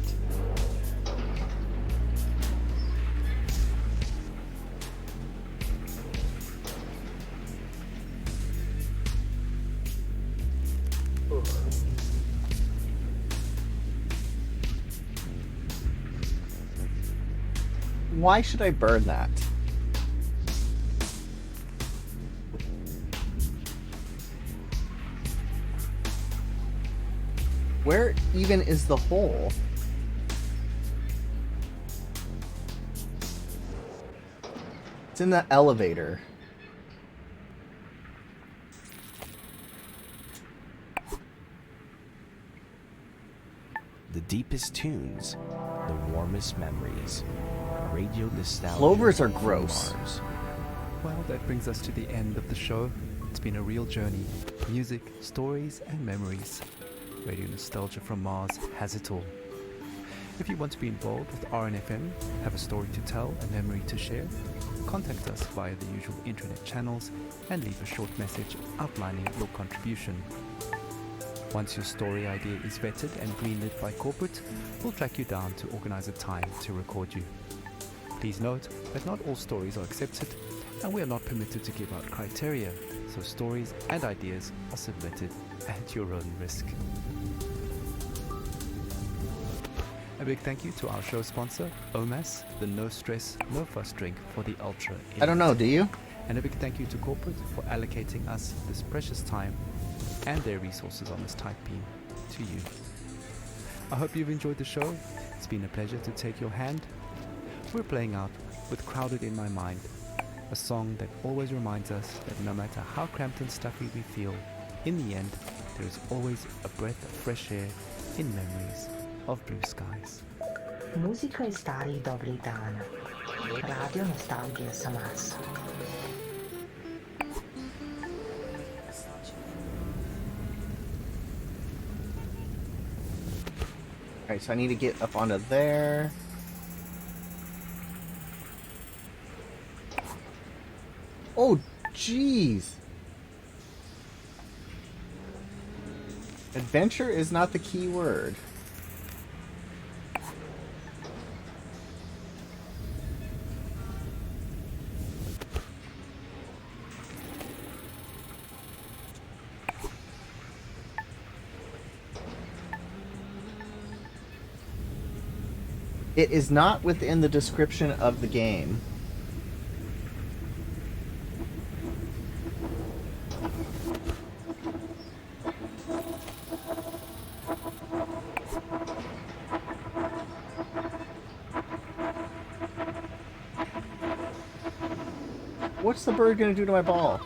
Why should I burn that? Where even is the hole? It's in the elevator. The deepest tunes, the warmest memories. Radio nostalgia. Clovers are gross. Mars. Well, that brings us to the end of the show. It's been a real journey. Music, stories, and memories. Radio Nostalgia from Mars has it all. If you want to be involved with RNFM, have a story to tell, a memory to share, contact us via the usual internet channels and leave a short message outlining your contribution. Once your story idea is vetted and greenlit by corporate, we'll track you down to organize a time to record you. Please note that not all stories are accepted and we are not permitted to give out criteria, so stories and ideas are submitted at your own risk. A big thank you to our show sponsor, OMAS, the No Stress, No Fuss drink for the Ultra Elite. I don't know, do you? And a big thank you to corporate for allocating us this precious time and their resources on this tight beam to you. I hope you've enjoyed the show. It's been a pleasure to take your hand. We're playing out with Crowded in My Mind, a song that always reminds us that no matter how cramped and stuffy we feel, in the end, there is always a breath of fresh air in memories of blue skies. Muzika iz starih dobrih dana. Radio nostalgija sa Marsa. Alright, so I need to get up onto there. Oh, jeez. Adventure is not the key word. It is not within the description of the game. What's the bird gonna do to my ball?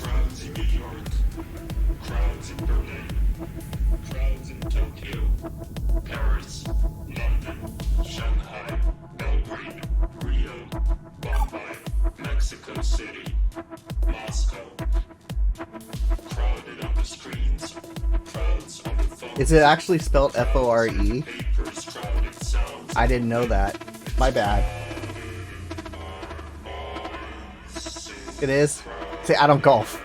Crowds in New York, crowds in Berlin, crowds in Tokyo, Paris, London, Shanghai, Belgrade, Rio, Bombay, Mexico City, Moscow. Crowded on the screens, crowds on the phones. Is it actually spelled F-O-R-E? Papers, crowded sounds. I didn't know that. My bad. It is. Say, I don't golf.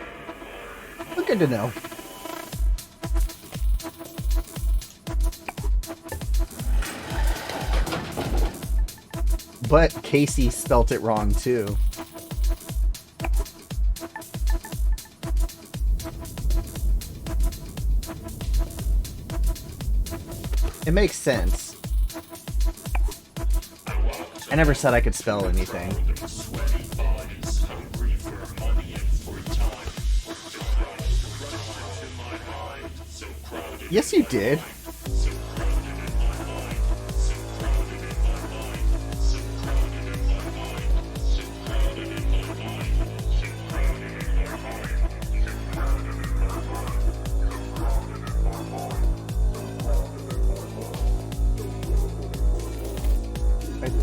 Well, good to know. But Casey spelt it wrong too. It makes sense. I never said I could spell anything. Yes, you did.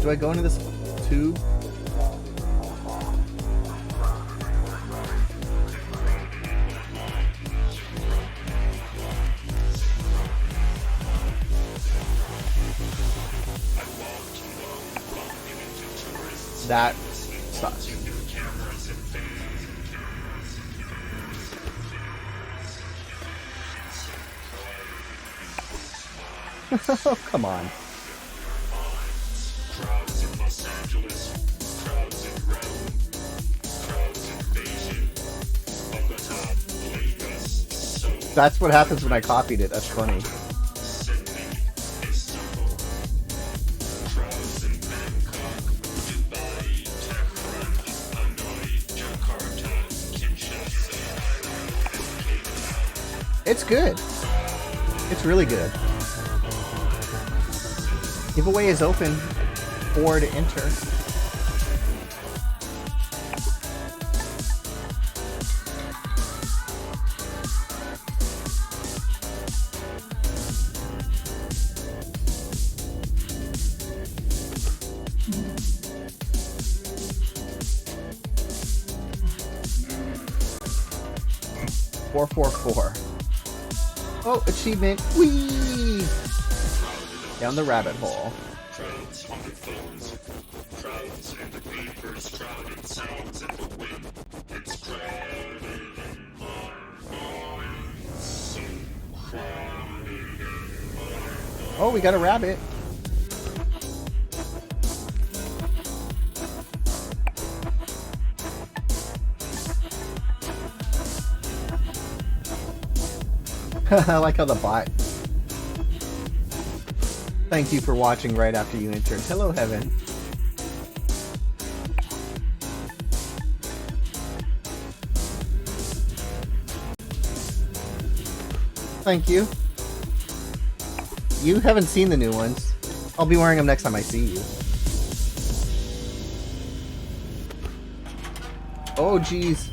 Do I go into this tube? That sucks. Oh, come on. That's what happens when I copied it. That's funny. It's good. It's really good. Giveaway is open. 4 to enter. Oh, achievement! Whee! Down the rabbit hole. Crowds on the phones, crowds in the papers, crowded sounds in the wind. It's crowded in my mind, so crowded in my mind. Oh, we got a rabbit. I like how the bot. Thank you for watching right after you entered. Hello, Heaven. Thank you. You haven't seen the new ones. I'll be wearing them next time I see you. Oh, jeez.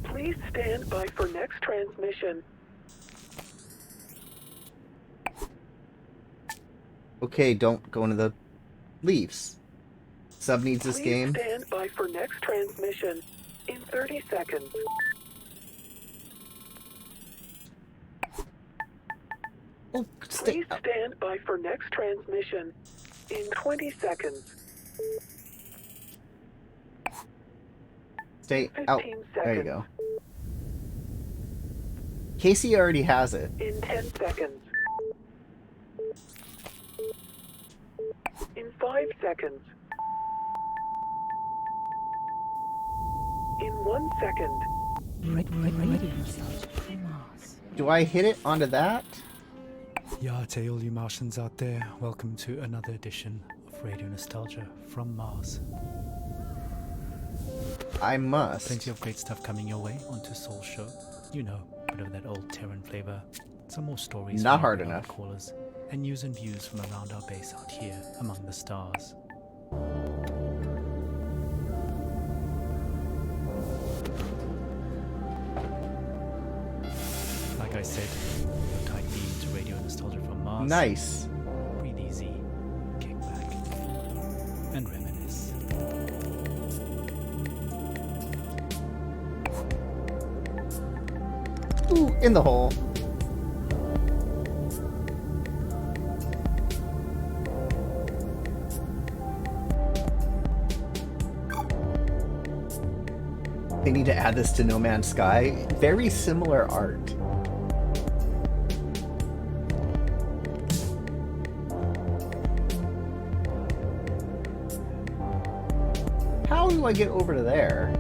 Please stand by for next transmission. Okay, don't go into the leaves. Sub needs this game. Please stand by for next transmission in 30 seconds. Oh, Please stand by for next transmission in 20 seconds. Stay out. 15 There you seconds. go. Casey already has it. In 10 seconds. In 5 seconds. In 1 second. Do I hit it onto that? Yeah, to all you Martians out there, welcome to another edition of Radio Nostalgia from Mars. I must. Plenty of great stuff coming your way onto Soul Show. You know, bit of that old Terran flavor. Some more stories. Not from hard our enough. Callers, and news and views from around our base out here among the stars. Like I said, your tight beam to Radio Nostalgia from Mars. Nice. Breathe easy, kick back, and reminisce. Ooh, in the hole. They need to add this to No Man's Sky. Very similar art. How do I get over to there?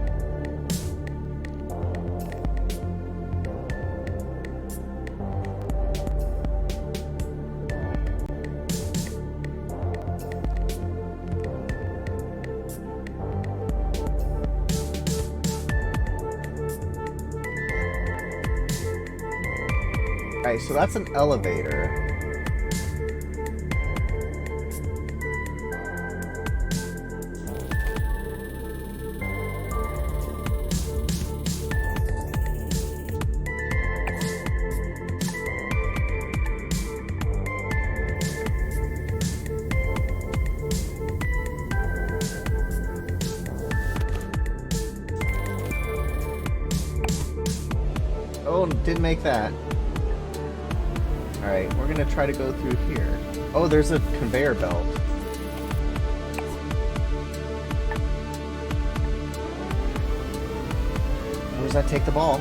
Alright, so that's an elevator. Oh, didn't make that. Alright, we're gonna try to go through here. Oh, there's a conveyor belt. Where does that take the ball?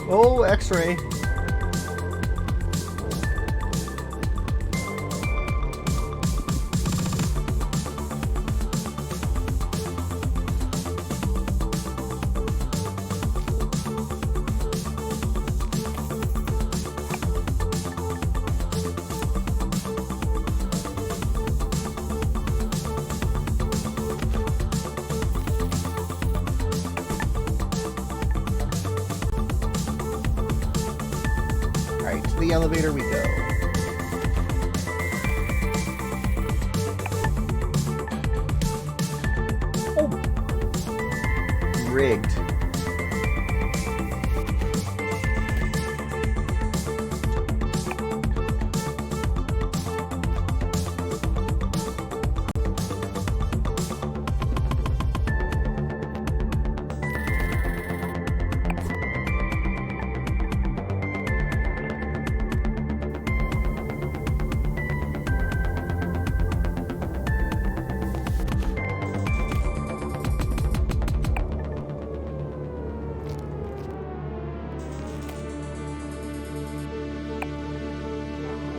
Oh, X-ray. To the elevator we go. Oh! Rigged.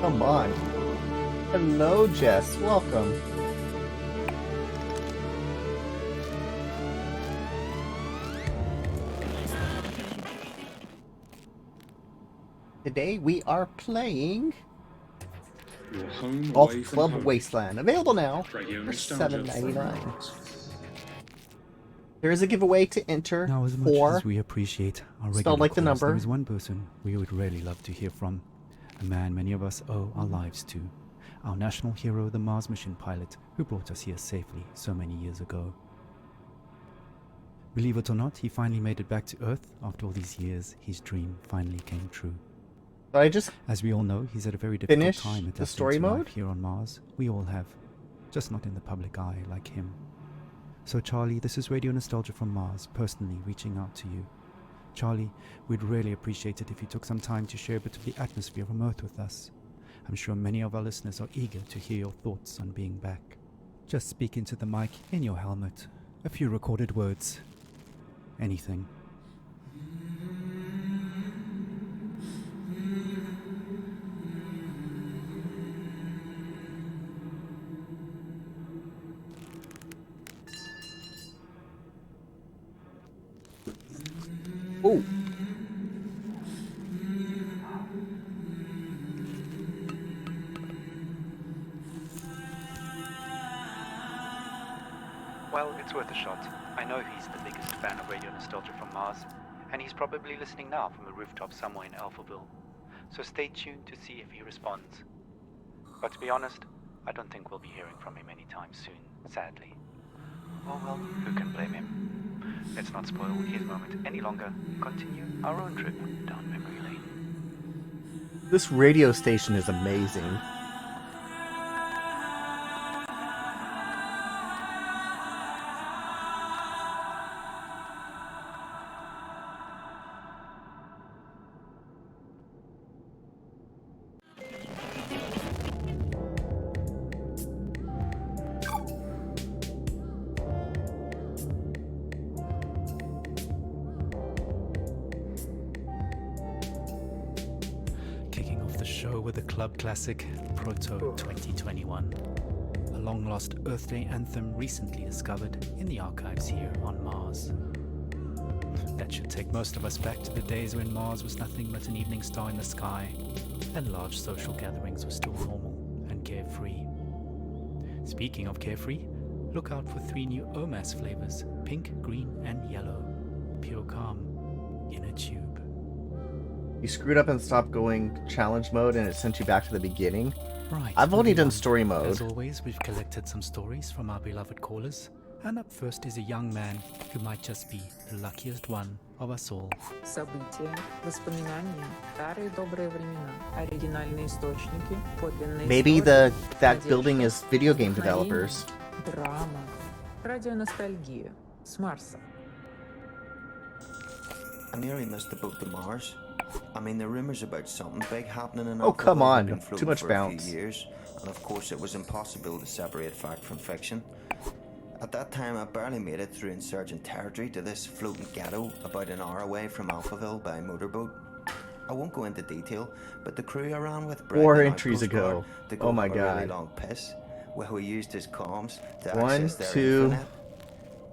Come on. Hello, Jess. Welcome. Today we are playing Golf Club Wasteland. Available now for $7.99. There is a giveaway to enter Now, as much for as we appreciate our regular spelled like the callers, number. there is one person we would really love to hear from. A man many of us owe our lives to. Our national hero, the Mars mission pilot, who brought us here safely so many years ago. Believe it or not, he finally made it back to Earth. After all these years, his dream finally came true. So I just As we all know, he's had a very difficult finished time the adapting story to mode? life here on Mars. We all have, just not in the public eye like him. So Charlie, this is Radio Nostalgia from Mars, personally reaching out to you. Charlie, we'd really appreciate it if you took some time to share a bit of the atmosphere from Earth with us. I'm sure many of our listeners are eager to hear your thoughts on being back. Just speak into the mic in your helmet. A few recorded words. Anything. Oh. Well, it's worth a shot. I know he's the biggest fan of Radio Nostalgia from Mars, and he's probably listening now from a rooftop somewhere in Alphaville. So stay tuned to see if he responds. But to be honest, I don't think we'll be hearing from him anytime soon, sadly. Oh well, who can blame him? Let's not spoil his moment any longer. Continue our own trip down memory lane. This radio station is amazing. with a club classic, Proto 2021. A long-lost Earth Day anthem recently discovered in the archives here on Mars. That should take most of us back to the days when Mars was nothing but an evening star in the sky, and large social gatherings were still normal and carefree. Speaking of carefree, look out for 3 new OMAS flavors, pink, green, and yellow. Pure calm in a tube. You screwed up and stopped going challenge mode and it sent you back to the beginning. Right. I've only moving done on. story mode. As always, we've collected some stories from our beloved callers. And up first is a young man who might just be the luckiest one of us all. События, воспоминания, старые добрые времена, оригинальные источники, подлинные Maybe истории, that надежда, building is video game вдохновение, developers. драма, радионостальгия, с Марса. I nearly missed the boat to Mars. I mean, the rumors about something big happening in Oh, come Alphaville had on. been Too floating much for bounce. a few years, and of course it was impossible to separate fact from fiction. At that time, I barely made it through insurgent territory to this floating ghetto about an hour away from Alphaville by motorboat. I won't go into detail, but the crew I ran with bragged 4 on my entries ago. postcard to go Oh my have a really god. long piss, where we used his comms to 1, access their 2. intranet.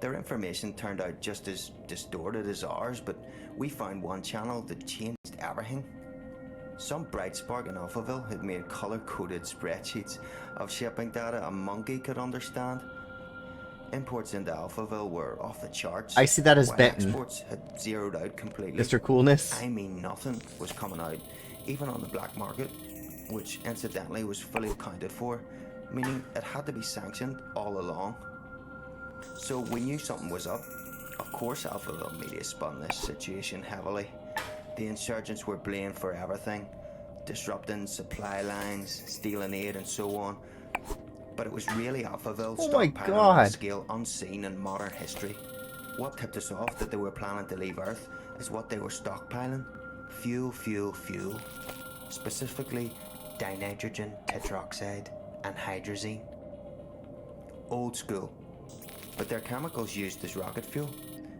Their information turned out just as distorted as ours, but we found one channel that changed everything. Some bright spark in Alphaville had made color-coded spreadsheets of shipping data a monkey could understand. Imports into Alphaville were off the charts. I see that as while Benton. exports had zeroed out completely. Mr. Coolness. I mean, nothing was coming out, even on the black market, which incidentally was fully accounted for, meaning it had to be sanctioned all along. So we knew something was up. Of course, Alphaville media spun this situation heavily. The insurgents were blamed for everything, disrupting supply lines, stealing aid, and so on. But it was really Alphaville Oh my stockpiling on a God. scale unseen in modern history. What tipped us off that they were planning to leave Earth is what they were stockpiling. Fuel, fuel, fuel. Specifically, dinitrogen tetroxide and hydrazine. Old school. But they're chemicals used as rocket fuel.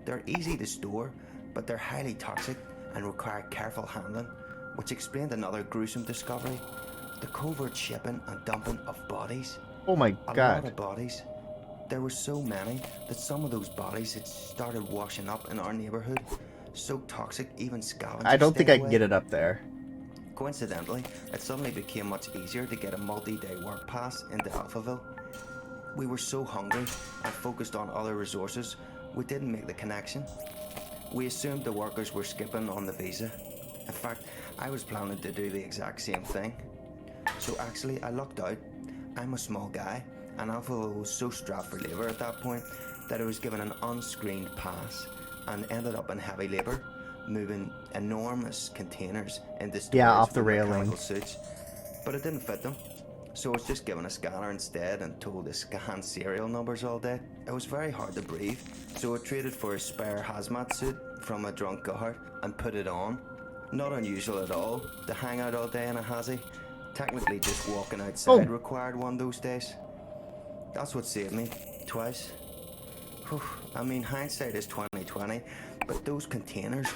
They're easy to store, but they're highly toxic and require careful handling, which explained another gruesome discovery: the covert shipping and dumping of bodies. Oh my A lot god. of bodies. There were so many that some of those bodies had started washing up in our neighborhood. So toxic, even scavengers I don't think stayed I can away. get it up there. Coincidentally, it suddenly became much easier to get a multi-day work pass into Alphaville. We were so hungry and focused on other resources, we didn't make the connection. We assumed the workers were skipping on the visa. In fact, I was planning to do the exact same thing. So actually, I lucked out. I'm a small guy, and Alphaville was so strapped for labour at that point that I was given an unscreened pass and ended up in heavy labour, moving enormous containers into storage Yeah, off the with railing. mechanical suits. But it didn't fit them. So I was just given a scanner instead and told to scan serial numbers all day. It was very hard to breathe, so I traded for a spare hazmat suit from a drunk guard and put it on. Not unusual at all to hang out all day in a hazy. Technically just walking outside required one those days. That's what saved me, twice. Whew. I mean, hindsight is 20/20, but those containers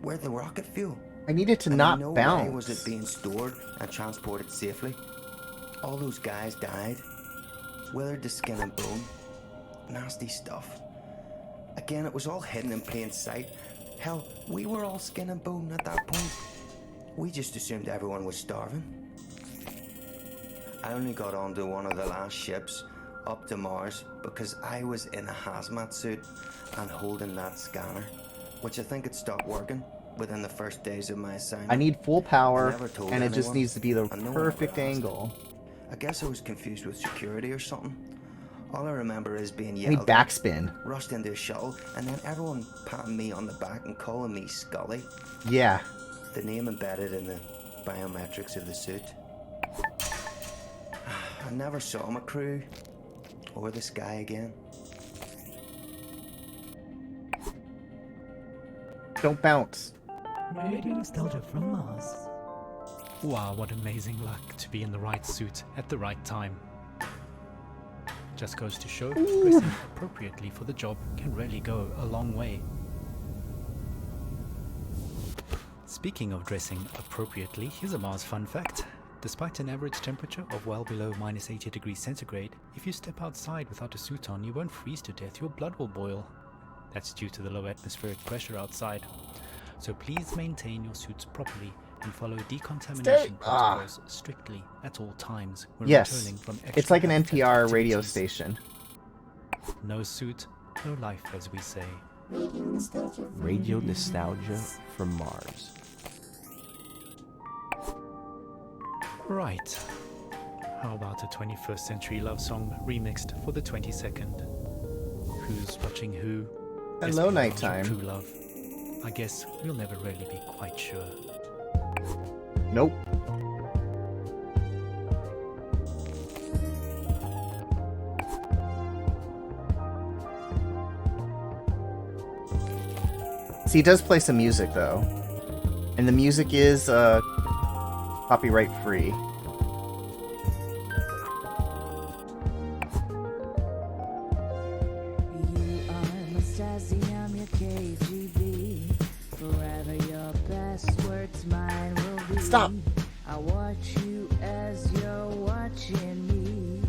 were the rocket fuel. I needed to And not in no bounce. way was it being stored and transported safely. All those guys died, withered to skin and bone. Nasty stuff. Again, it was all hidden in plain sight. Hell, we were all skin and bone at that point. We just assumed everyone was starving. I only got onto one of the last ships up to Mars because I was in a hazmat suit and holding that scanner, which I think had stopped working within the first days of my assignment. I need full I power, never told and it just anyone, needs to be the and no one perfect ever asked. angle. I guess I was confused with security or something. All I remember is being I yelled need at, backspin. rushed into a shuttle, and then everyone patting me on the back and calling me Scully. Yeah. The name embedded in the biometrics of the suit. I never saw my crew or the sky again. Don't bounce. Radio nostalgia from Mars. Wow, what amazing luck to be in the right suit at the right time. Just goes to show, dressing appropriately for the job can really go a long way. Speaking of dressing appropriately, here's a Mars fun fact. Despite an average temperature of well below minus 80 degrees centigrade, if you step outside without a suit on, you won't freeze to death, your blood will boil. That's due to the low atmospheric pressure outside. So please maintain your suits properly and follow decontamination protocols strictly at all times when returning from extra it's like an habitat NPR radio activities. station. No suit, no life, as we say. Radio nostalgia from Mars. Right. How about a 21st century love song remixed for the 22nd? Who's watching who? Hello, Espionage or nighttime. True love. I guess we'll never really be quite sure. Nope. See, he does play some music though, and the music is copyright free. Stop. I watch you as you're watching me.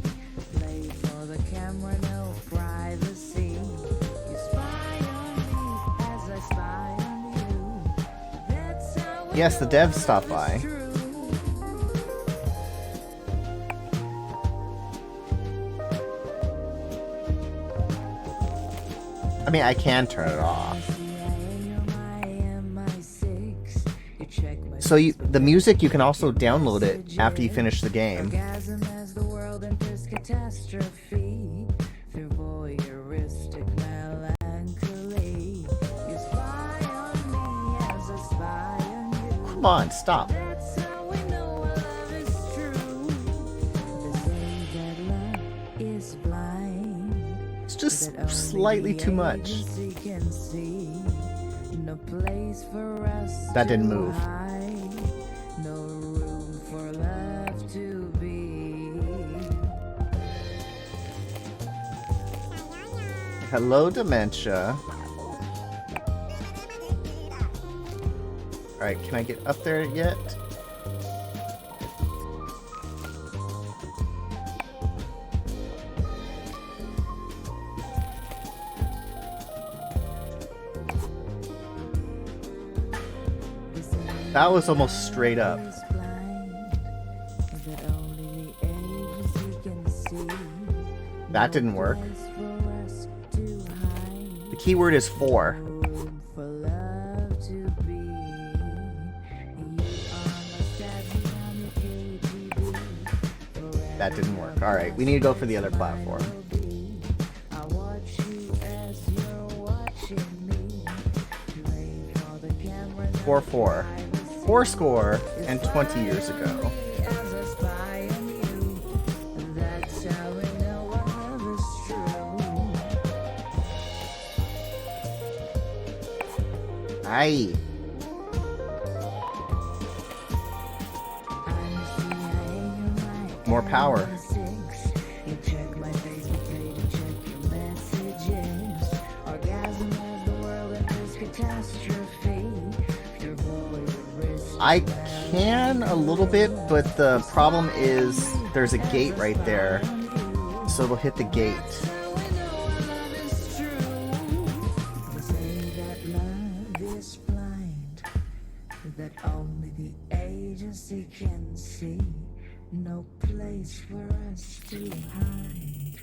Play for the camera, no privacy. You spy on me as I spy on you. That's how we Yes, the devs stopped by. I mean, I can turn it off. So the music, you can also download it after you finish the game. orgasm as the world enters catastrophe. Through voyeuristic melancholy. You spy on me as I spy on you. Come on, stop. That's how we know our love is true. They say that love is blind. It's just slightly too much. Agency can see. No place for us That didn't to move. hide. No room for love to be. Hello, dementia. Alright, can I get up there yet? That was almost straight up. That didn't work. The keyword is for. That didn't work. Alright, we need to go for the other platform. 4-4. 4 score and 20 years ago. Aye. More power. I can a little bit, but the problem is there's a gate right there, so it'll hit the gate. That only the agency can see. No place for us to hide.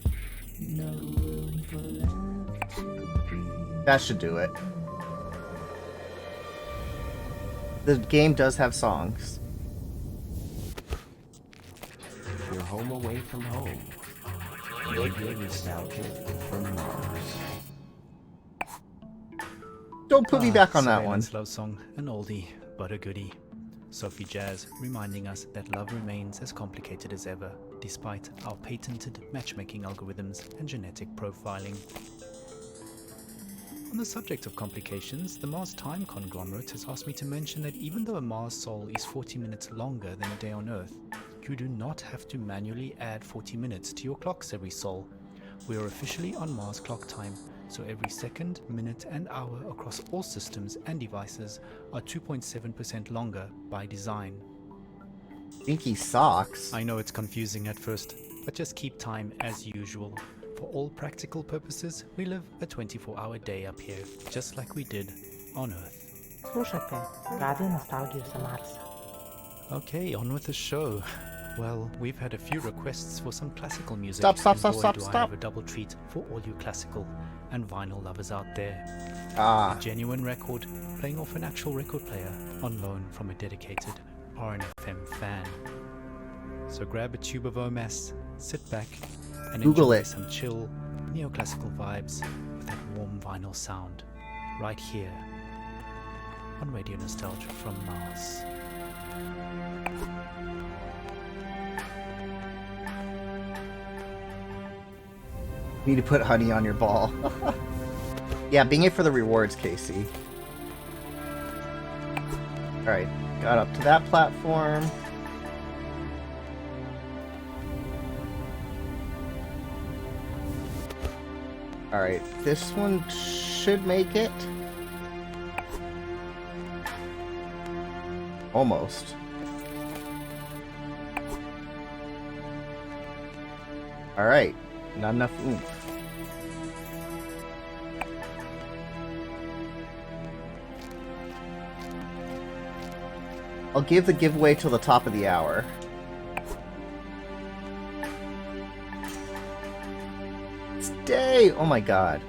No room for love to be. That should do it. The game does have songs. You're home away from home. Radio nostalgia from Mars. Don't put me back on that one. Surveillance love song, an oldie, but a goodie. Sophie Jazz reminding us that love remains as complicated as ever, despite our patented matchmaking algorithms and genetic profiling. On the subject of complications, the Mars Time Conglomerate has asked me to mention that even though a Mars sol is 40 minutes longer than a day on Earth, you do not have to manually add 40 minutes to your clocks every sol. We are officially on Mars clock time, so every second, minute and hour across all systems and devices are 2.7% longer by design. Stinky socks? I know it's confusing at first, but just keep time as usual. For all practical purposes, we live a 24-hour day up here, just like we did on Earth. Slušajte Radio Nostalgiju sa Marsa. Okay, on with the show. Well, we've had a few requests for some classical music. Stop, and boy, do I have a double treat for all you classical and vinyl lovers out there. A genuine record playing off an actual record player on loan from a dedicated RNFM fan. So grab a tube of OMS, sit back, and Google enjoy it. some chill, neoclassical vibes with that warm vinyl sound right here on Radio Nostalgia from Mars. You need to put honey on your ball. Yeah, being it for the rewards, Casey. Alright, got up to that platform. Alright, this one should make it. Almost. Alright, not enough oomph. I'll give the giveaway till the top of the hour. Stay! Oh my god.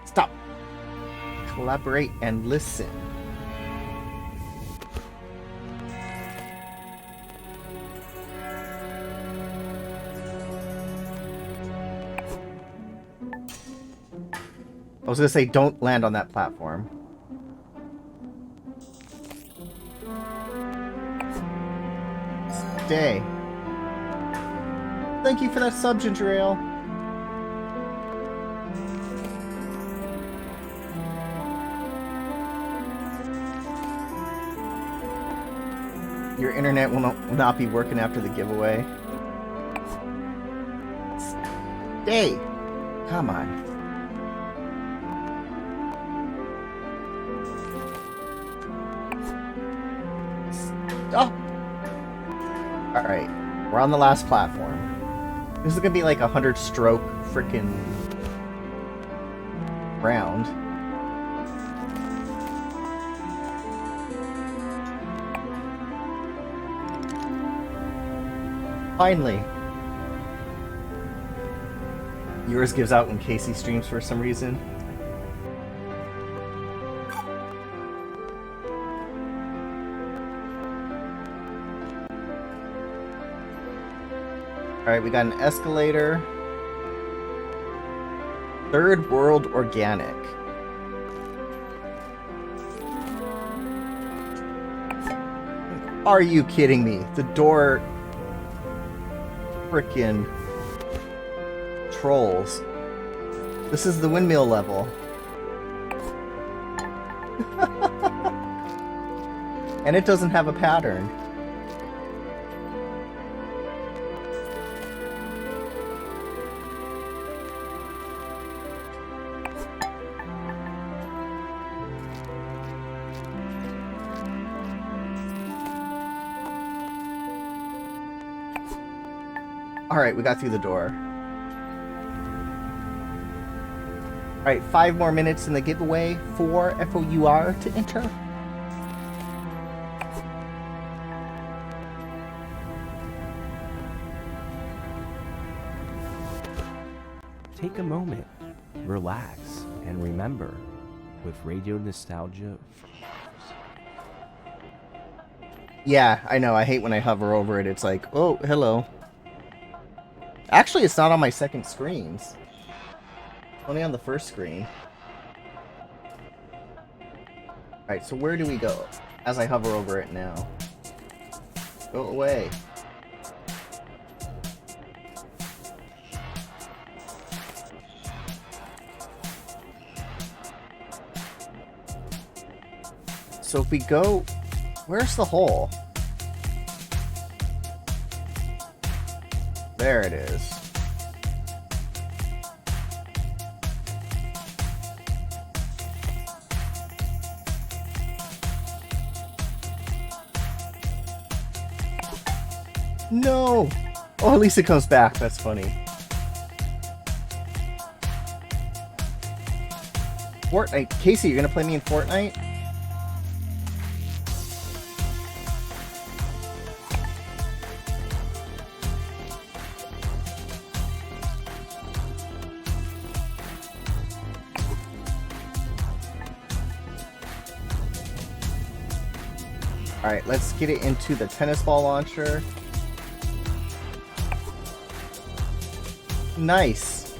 Stop. Collaborate and listen. I was gonna say, don't land on that platform. Stay. Thank you for that sub, Ginger Ale. Your internet will not be working after the giveaway. Stay. Come on. Oh! Alright, we're on the last platform. This is gonna be like 100-stroke frickin' round. Finally! Yours gives out when Casey streams for some reason. Alright, we got an escalator. Third World Organic. Are you kidding me? The door... Frickin' trolls. This is the windmill level. And it doesn't have a pattern. Alright, we got through the door. Alright, 5 more minutes in the giveaway. 4 FOUR to enter. Take a moment, relax, and remember with Radio Nostalgia. Yeah, I know. I hate when I hover over it. It's like, oh, hello. Actually, it's not on my second screens. Only on the first screen. Alright, so where do we go? As I hover over it now. Go away. So if we go... Where's the hole? There it is. No! Oh, at least it comes back. That's funny. Fortnite. Casey, you're gonna play me in Fortnite? Alright, let's get it into the tennis ball launcher. Nice.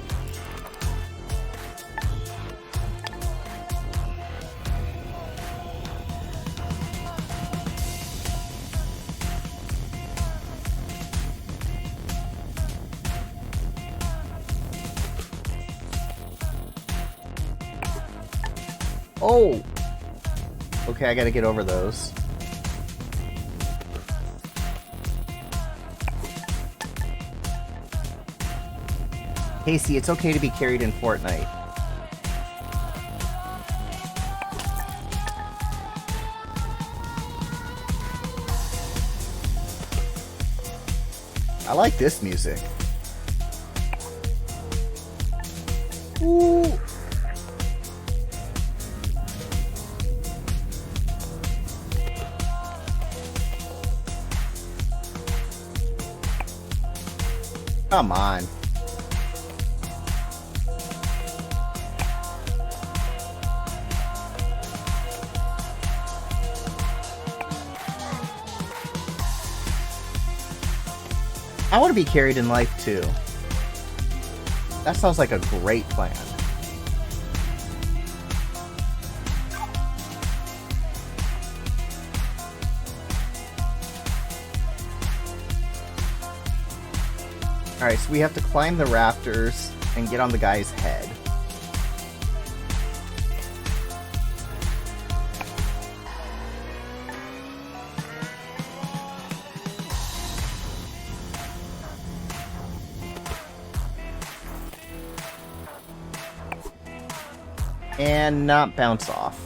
Oh! Okay, I gotta get over those. Casey, it's okay to be carried in Fortnite. I like this music. Ooh. Come on. I want to be carried in life too. That sounds like a great plan. Alright, so we have to climb the rafters and get on the guy's head. And not bounce off.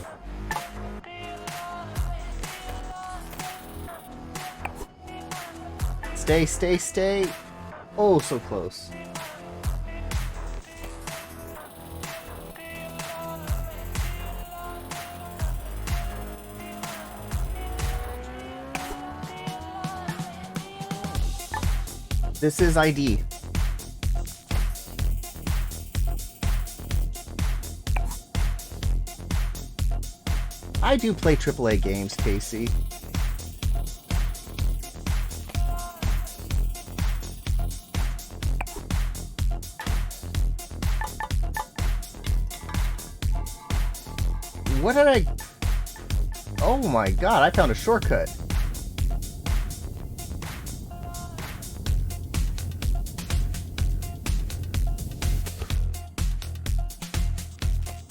Stay, stay, stay. Oh, so close. This is ID. I do play AAA games, Casey. What did I... Oh my god, I found a shortcut.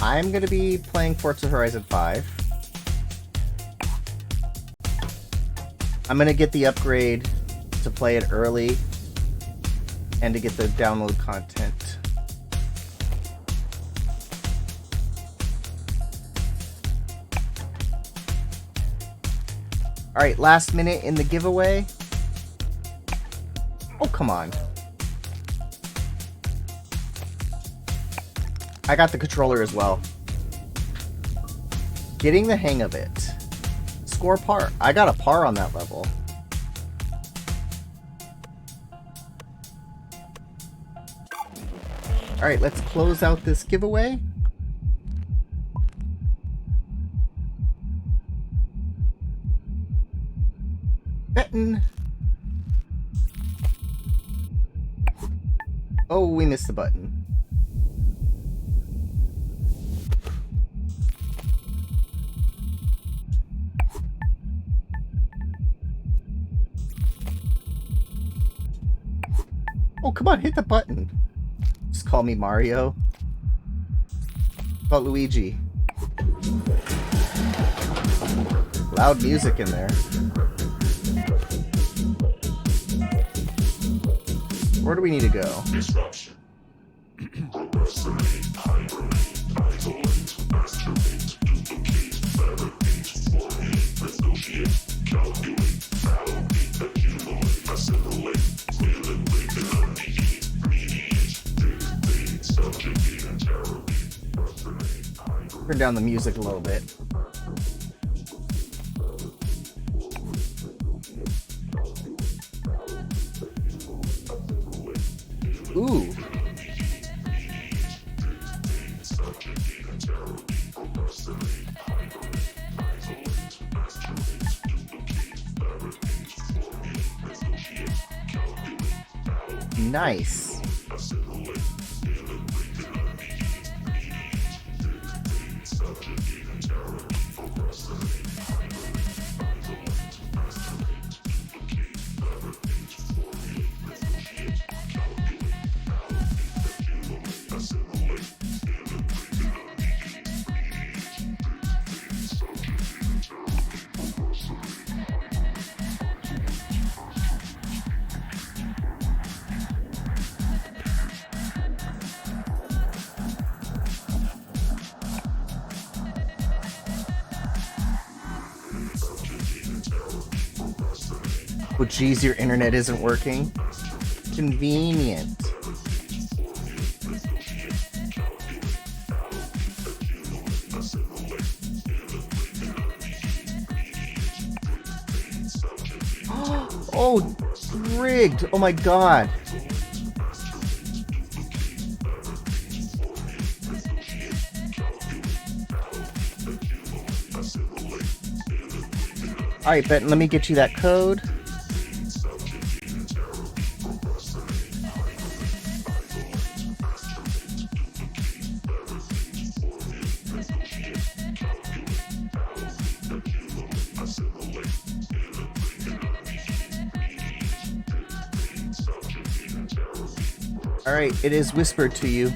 I'm gonna be playing Forza Horizon 5. I'm gonna get the upgrade to play it early and to get the download content. Alright, last minute in the giveaway. Oh, come on. I got the controller as well. Getting the hang of it. Score par. I got a par on that level. Alright, let's close out this giveaway. Betting. Oh, we missed the button. Oh, come on, hit the button. Just call me Mario. About Luigi. Loud music in there. Where do we need to go? Disruption. Procrastinate, hibernate, isolate, masturbate, duplicate, fabricate, warhate, negotiate, calculate, allocate, accumulate, assimilate, manipulate, delineate, mediate, dictate, subjugate, interrogate, procrastinate, hibernate. Turn down the music a little bit. Ooh. Nice. Oh geez, your internet isn't working. Convenient. Oh, rigged. Oh my god. Alright, Benton, let me get you that code. Alright, it is whispered to you.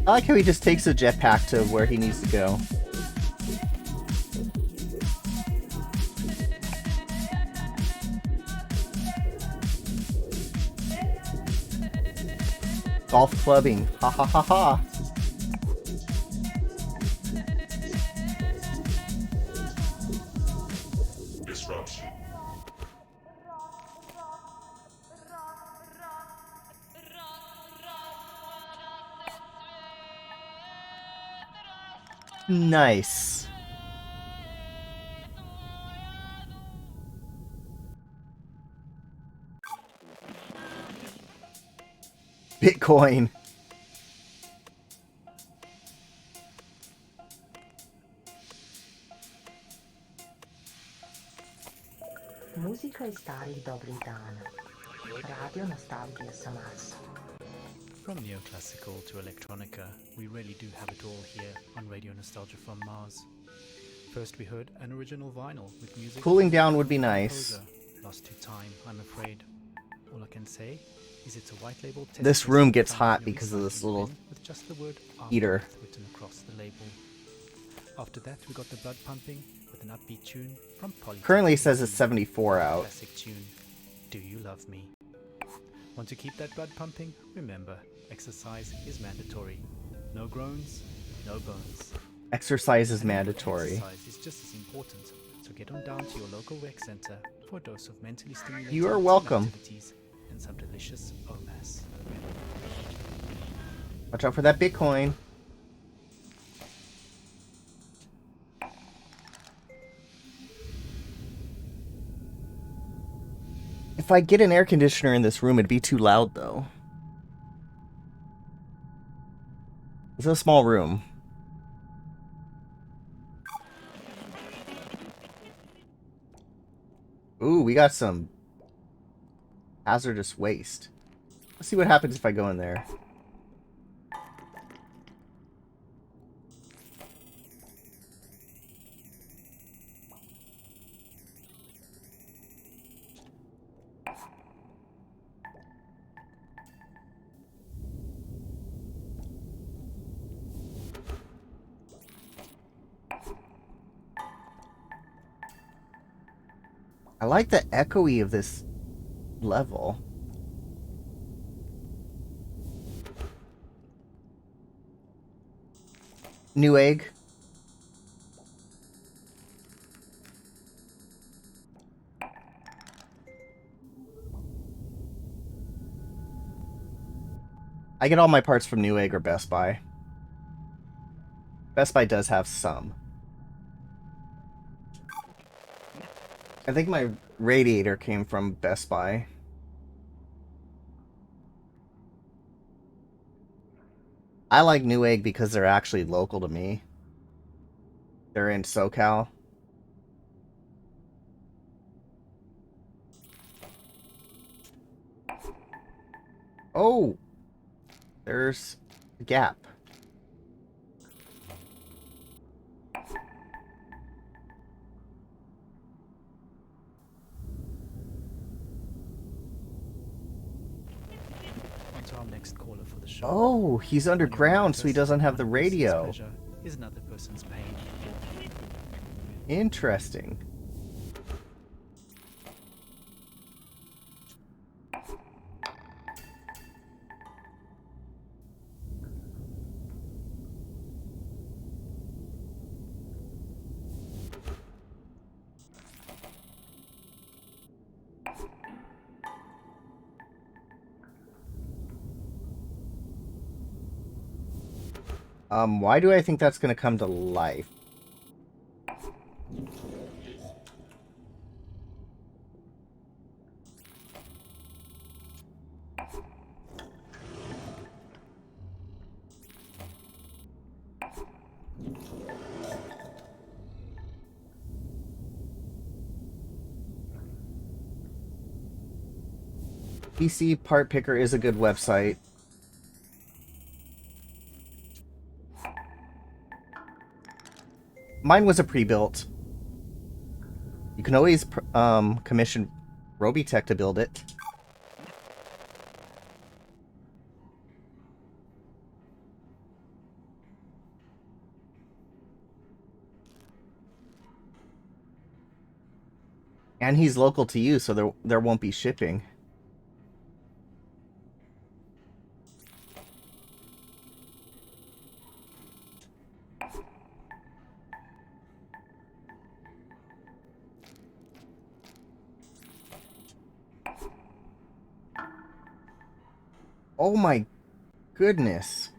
I like how he just takes a jetpack to where he needs to go. Golf clubbing. Ha ha ha ha. Disruption. Nice. Bitcoin. Muzika iz starih dobrih dana. Radio nostalgije sa Marsa. From neoclassical to electronica, we really do have it all here on Radio Nostalgia from Mars. First we heard an original vinyl with music. Cooling down would be nice. Lost to time, I'm afraid. All I can say is it's a white label. This room gets hot because of this little with just the word heater. Written across the label. After that we got the blood pumping with an upbeat tune from Polly. Currently says it's 74 out. Classic tune, Do You Love Me? Want to keep that blood pumping? Remember, exercise is mandatory. No groans, no bones. Exercise is mandatory. Exercise is just as important, so get on down to your local rec center for a dose of mentally stimulating You are welcome. activities and some delicious OMAS. Watch out for that Bitcoin. If I get an air conditioner in this room, it'd be too loud, though. It's a small room. Ooh, we got some hazardous waste. Let's see what happens if I go in there. I like the echoey of this level. New egg. I get all my parts from Newegg or Best Buy. Best Buy does have some. I think my radiator came from Best Buy. I like Newegg because they're actually local to me. They're in SoCal. Oh! There's a gap. On to our next caller for the show. Oh, he's underground, so he doesn't have the radio. Is another person's pain. Interesting. Why do I think that's going to come to life? PC Part Picker is a good website. Mine was a pre-built. You can always commission Robitech to build it. And he's local to you, so there won't be shipping. Oh my goodness.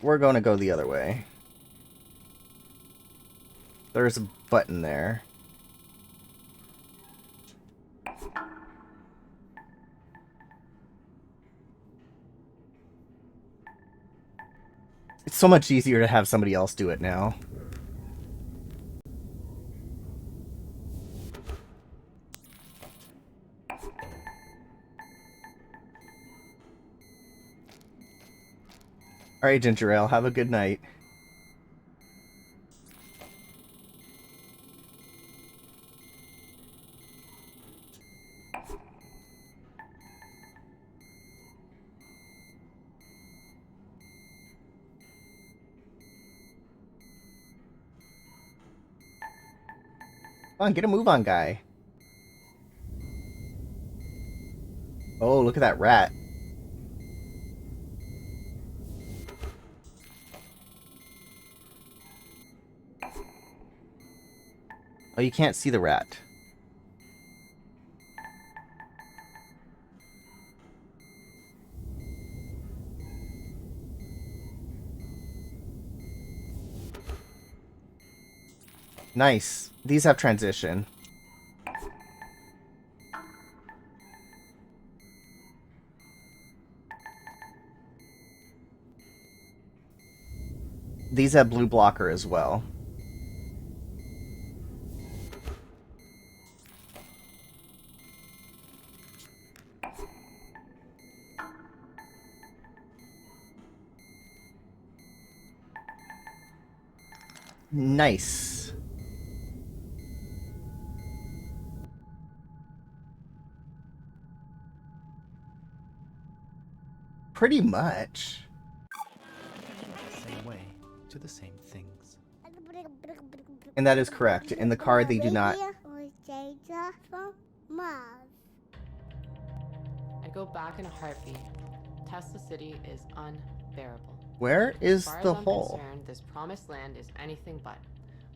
We're going to go the other way. There's a button there. It's so much easier to have somebody else do it now. Alright, Ginger Ale, have a good night. Come on, get a move on, guy. Oh, look at that rat. Oh, you can't see the rat. Nice. These have transition. These have blue blocker as well. Nice. Pretty much. Same way to the same things. And that is correct. In the car, they do not. I go back in a heartbeat. Tesla City is unbearable. Where is as far the as I'm hole? concerned, this promised land is anything but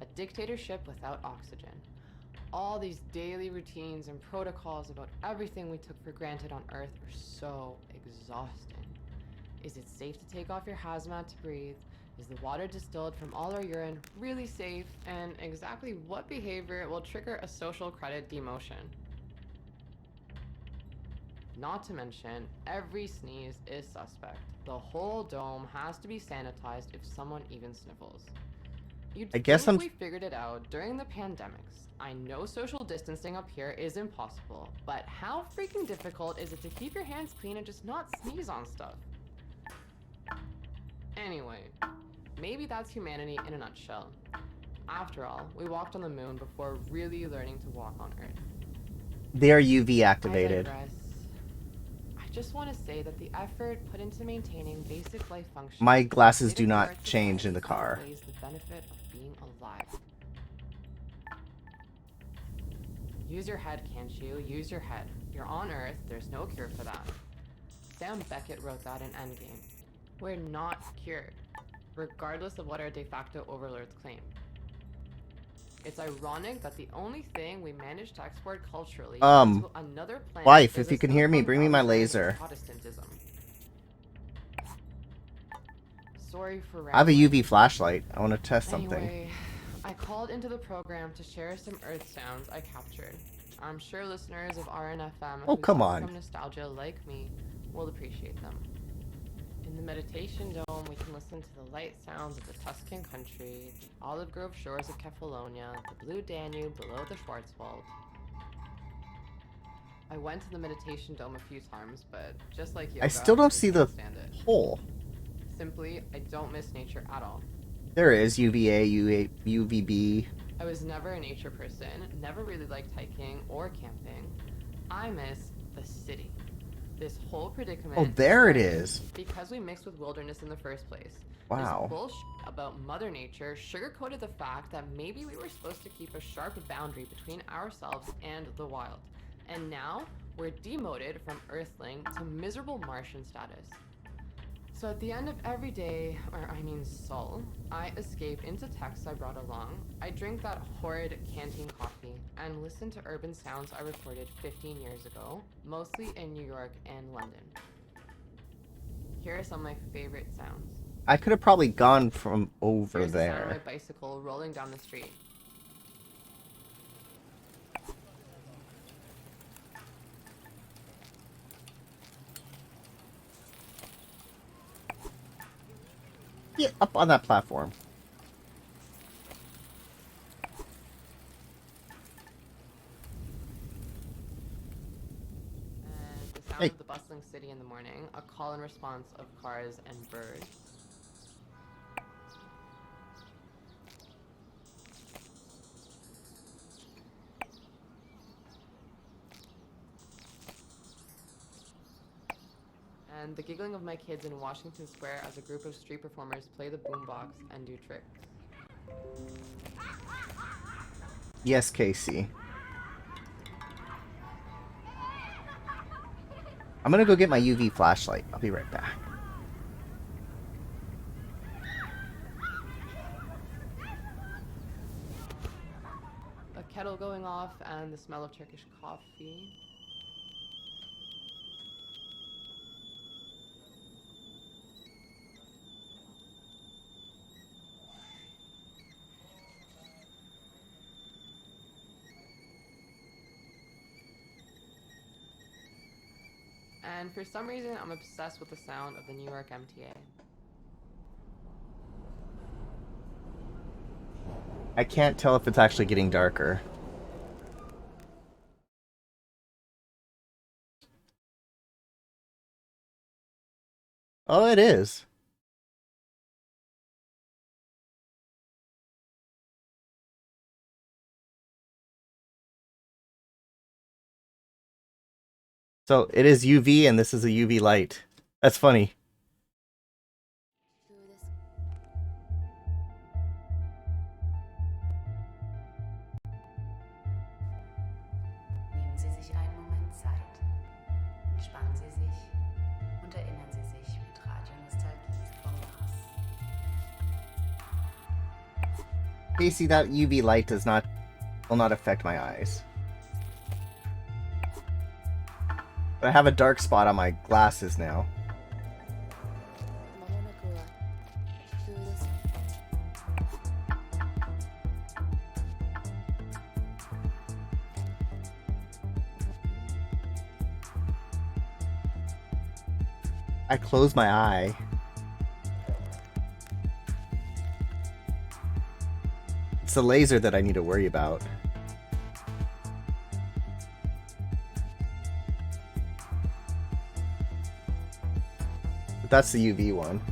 a dictatorship without oxygen. All these daily routines and protocols about everything we took for granted on Earth are so exhausting. Is it safe to take off your hazmat to breathe? Is the water distilled from all our urine really safe? And exactly what behavior will trigger a social credit demotion? Not to mention, every sneeze is suspect. The whole dome has to be sanitized if someone even sniffles. You'd I guess think I'm. we figured it out during the pandemics. I know social distancing up here is impossible, but how freaking difficult is it to keep your hands clean and just not sneeze on stuff? Anyway, maybe that's humanity in a nutshell. After all, we walked on the moon before really learning to walk on Earth. They are UV activated. I digress. I just want to say that the effort put into maintaining basic life functions. My glasses do not change in the car. Outweighs the benefit of being alive. Use your head, can't you? Use your head. You're on Earth, there's no cure for that. Sam Beckett wrote that in Endgame. We're not cured, regardless of what our de facto overlords claim. It's ironic that the only thing we managed to export culturally to another planet wife, is if you can hear me, bring me my laser. Protestantism. Sorry for I have a rambling. UV flashlight. I want to test something. Anyway, I called into the program to share some Earth sounds I captured. I'm sure listeners of RNFM Oh, who come suffer on. from nostalgia like me will appreciate them. In the meditation dome, we can listen to the light sounds of the Tuscan country, the olive grove shores of Kefalonia, the blue Danube below the Schwarzwald. I went to the meditation dome a few times, but just like yoga, I still don't see the can't stand it. hole. Simply, I don't miss nature at all. There is UVA, UVB. I was never a nature person, never really liked hiking or camping. I miss the city. This whole predicament. Oh, there it is. Because we mixed with wilderness in the first place. Wow. This bullshit about Mother Nature sugarcoated the fact that maybe we were supposed to keep a sharp boundary between ourselves and the wild. And now we're demoted from Earthling to miserable Martian status. So at the end of every day, soul, I escape into texts I brought along. I drink that horrid canteen coffee and listen to urban sounds I recorded 15 years ago, mostly in New York and London. Here are some of my favorite sounds. I could have probably gone from over Here's the sound of there. my bicycle rolling down the street. Yeah, up on that platform. And the sound Hey. of the bustling city in the morning, a call and response of cars and birds. And the giggling of my kids in Washington Square as a group of street performers play the boombox and do tricks. Yes, Casey. I'm gonna go get my UV flashlight. I'll be right back. A kettle going off and the smell of Turkish coffee. And for some reason, I'm obsessed with the sound of the New York MTA. I can't tell if it's actually getting darker. Oh, it is. So it is UV and this is a UV light. That's funny. Zeit. Entspannen Sie sich und erinnern Sie sich mit Radionostalgie vom Mars. Casey, that UV light will not affect my eyes. But I have a dark spot on my glasses now. I close my eye. It's the laser that I need to worry about. But that's the UV one.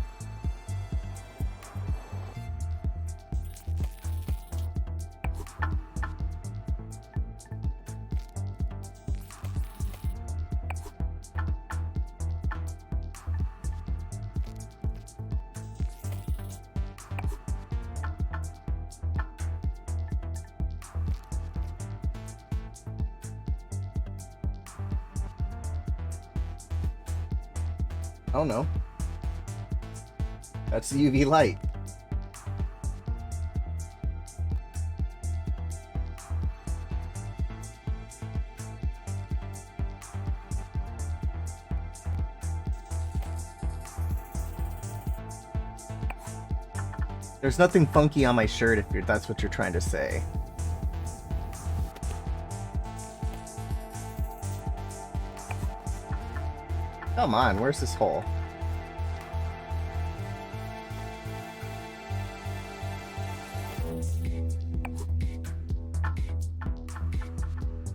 I don't know. That's the UV light. There's nothing funky on my shirt if that's what you're trying to say. Come on, where's this hole?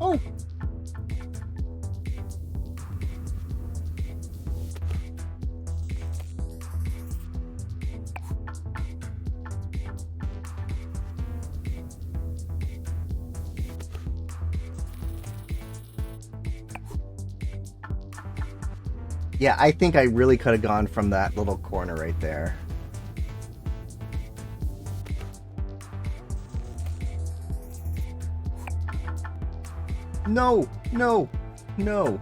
Oh! Yeah, I think I really could have gone from that little corner right there. No, no, no.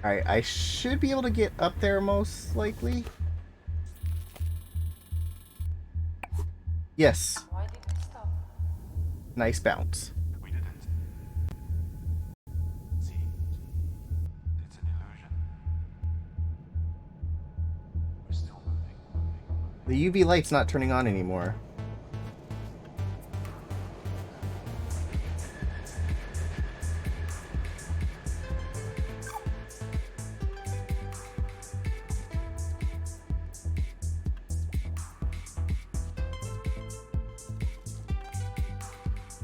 Alright, I should be able to get up there most likely. Yes. Why did we stop? Nice bounce. We didn't. See, it's an illusion. We're still moving. The UV light's not turning on anymore.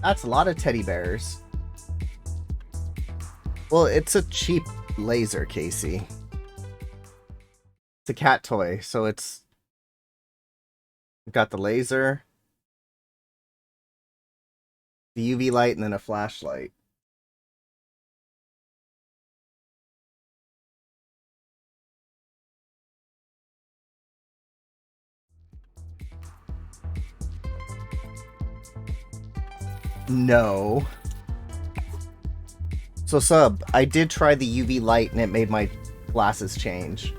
That's a lot of teddy bears. Well, it's a cheap laser, Casey. It's a cat toy, so it's got the laser, the UV light, and then a flashlight. No. So sub, I did try the UV light and it made my glasses change.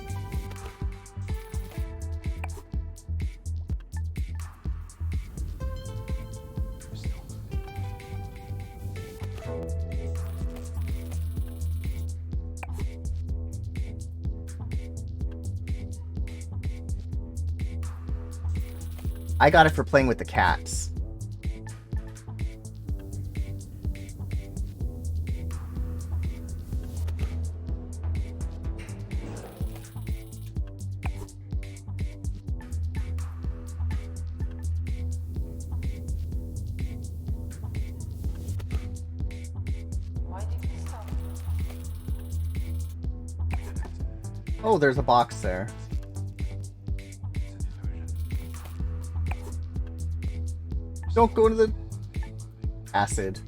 I got it for playing with the cats. Why did we stop? Oh, there's a box there. Don't go to the acid.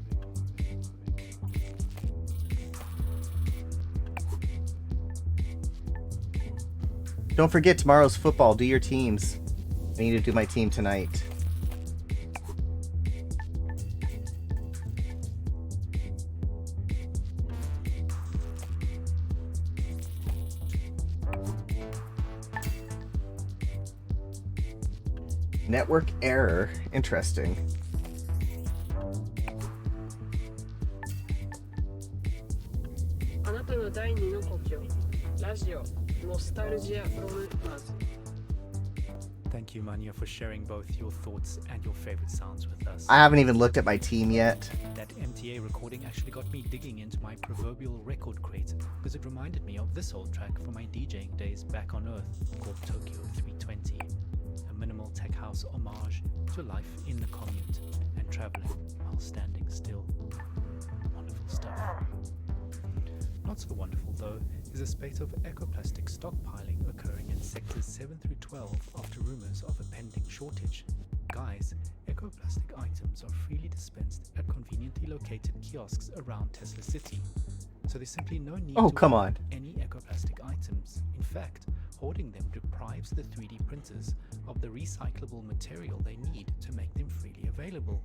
Don't forget tomorrow's football. Do your teams. I need to do my team tonight. Network error. Interesting. あなたの第二の故郷ラジオノスタルジア from Mars. Thank you, Manya, for sharing both your thoughts and your favorite sounds with us. I haven't even looked at my team yet. That MTA recording actually got me digging into my proverbial record crate because it reminded me of this old track from my DJing days back on Earth called Tokyo 320. A minimal tech house homage to life in the commute and traveling while standing still. Wonderful stuff. Not so wonderful, though, is a spate of ecoplastic stockpiling occurring in sectors 7 through 12 after rumors of a pending shortage. Guys, ecoplastic items are freely dispensed at conveniently located kiosks around Tesla City, so there's simply no need to hoard any ecoplastic items. In fact, hoarding them deprives the 3D printers of the recyclable material they need to make them freely available.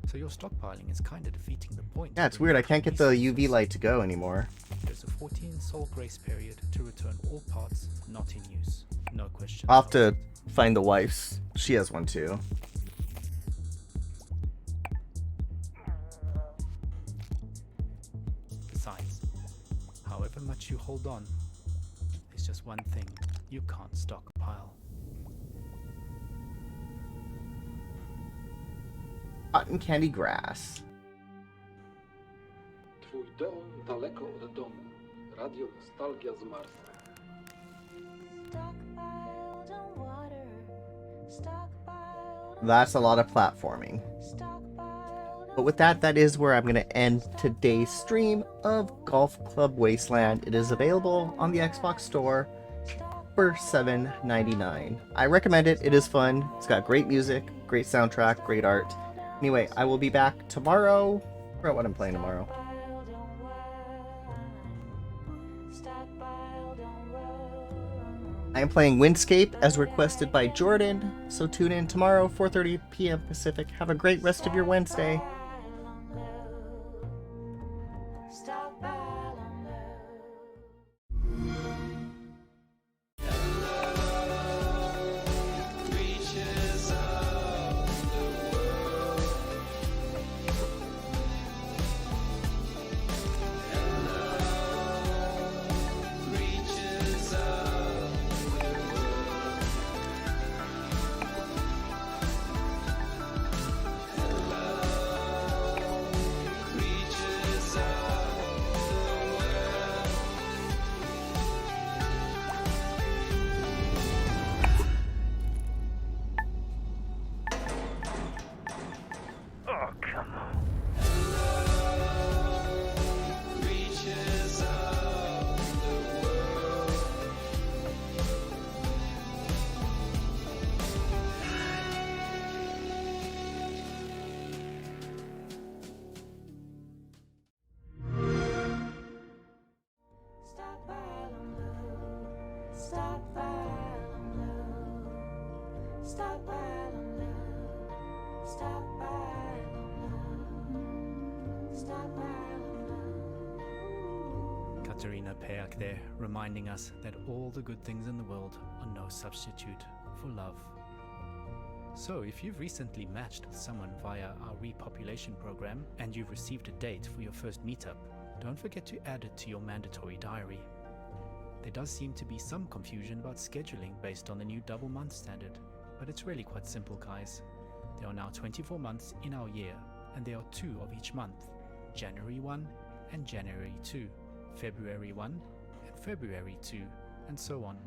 So your stockpiling is kind of defeating the point. Yeah, it's weird. I can't get the UV light to go anymore. There's a 14-sol grace period to return all parts not in use. No question. I'll have to find the wife's. She has one too. Besides, however much you hold on, there's just one thing you can't stockpile. Cotton candy grass. Twój dom daleko od domu. Radio Nostalgia z Marsa. That's a lot of platforming. But with that, that is where I'm going to end today's stream of Golf Club Wasteland. It is available on the Xbox Store for $7.99. I recommend it. It is fun. It's got great music, great soundtrack, great art. Anyway, I will be back tomorrow. I forgot what I'm playing tomorrow. I am playing Windscape as requested by Jordan, so tune in tomorrow, 4:30 p.m. Pacific. Have a great rest of your Wednesday. Katerina Payak there, reminding us that all the good things in the world are no substitute for love. So, if you've recently matched with someone via our repopulation program and you've received a date for your first meetup, don't forget to add it to your mandatory diary. There does seem to be some confusion about scheduling based on the new double month standard, but it's really quite simple, guys. There are now 24 months in our year, and there are 2 of each month, January 1 and January 2, February 1 and February 2, and so on.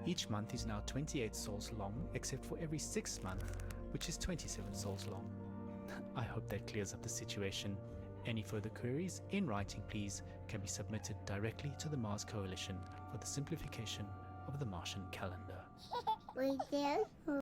Each month is now 28 sols long, except for every 6th month, which is 27 sols long. I hope that clears up the situation. Any further queries, in writing please, can be submitted directly to the Mars Coalition for the simplification of the Martian calendar. Wait there.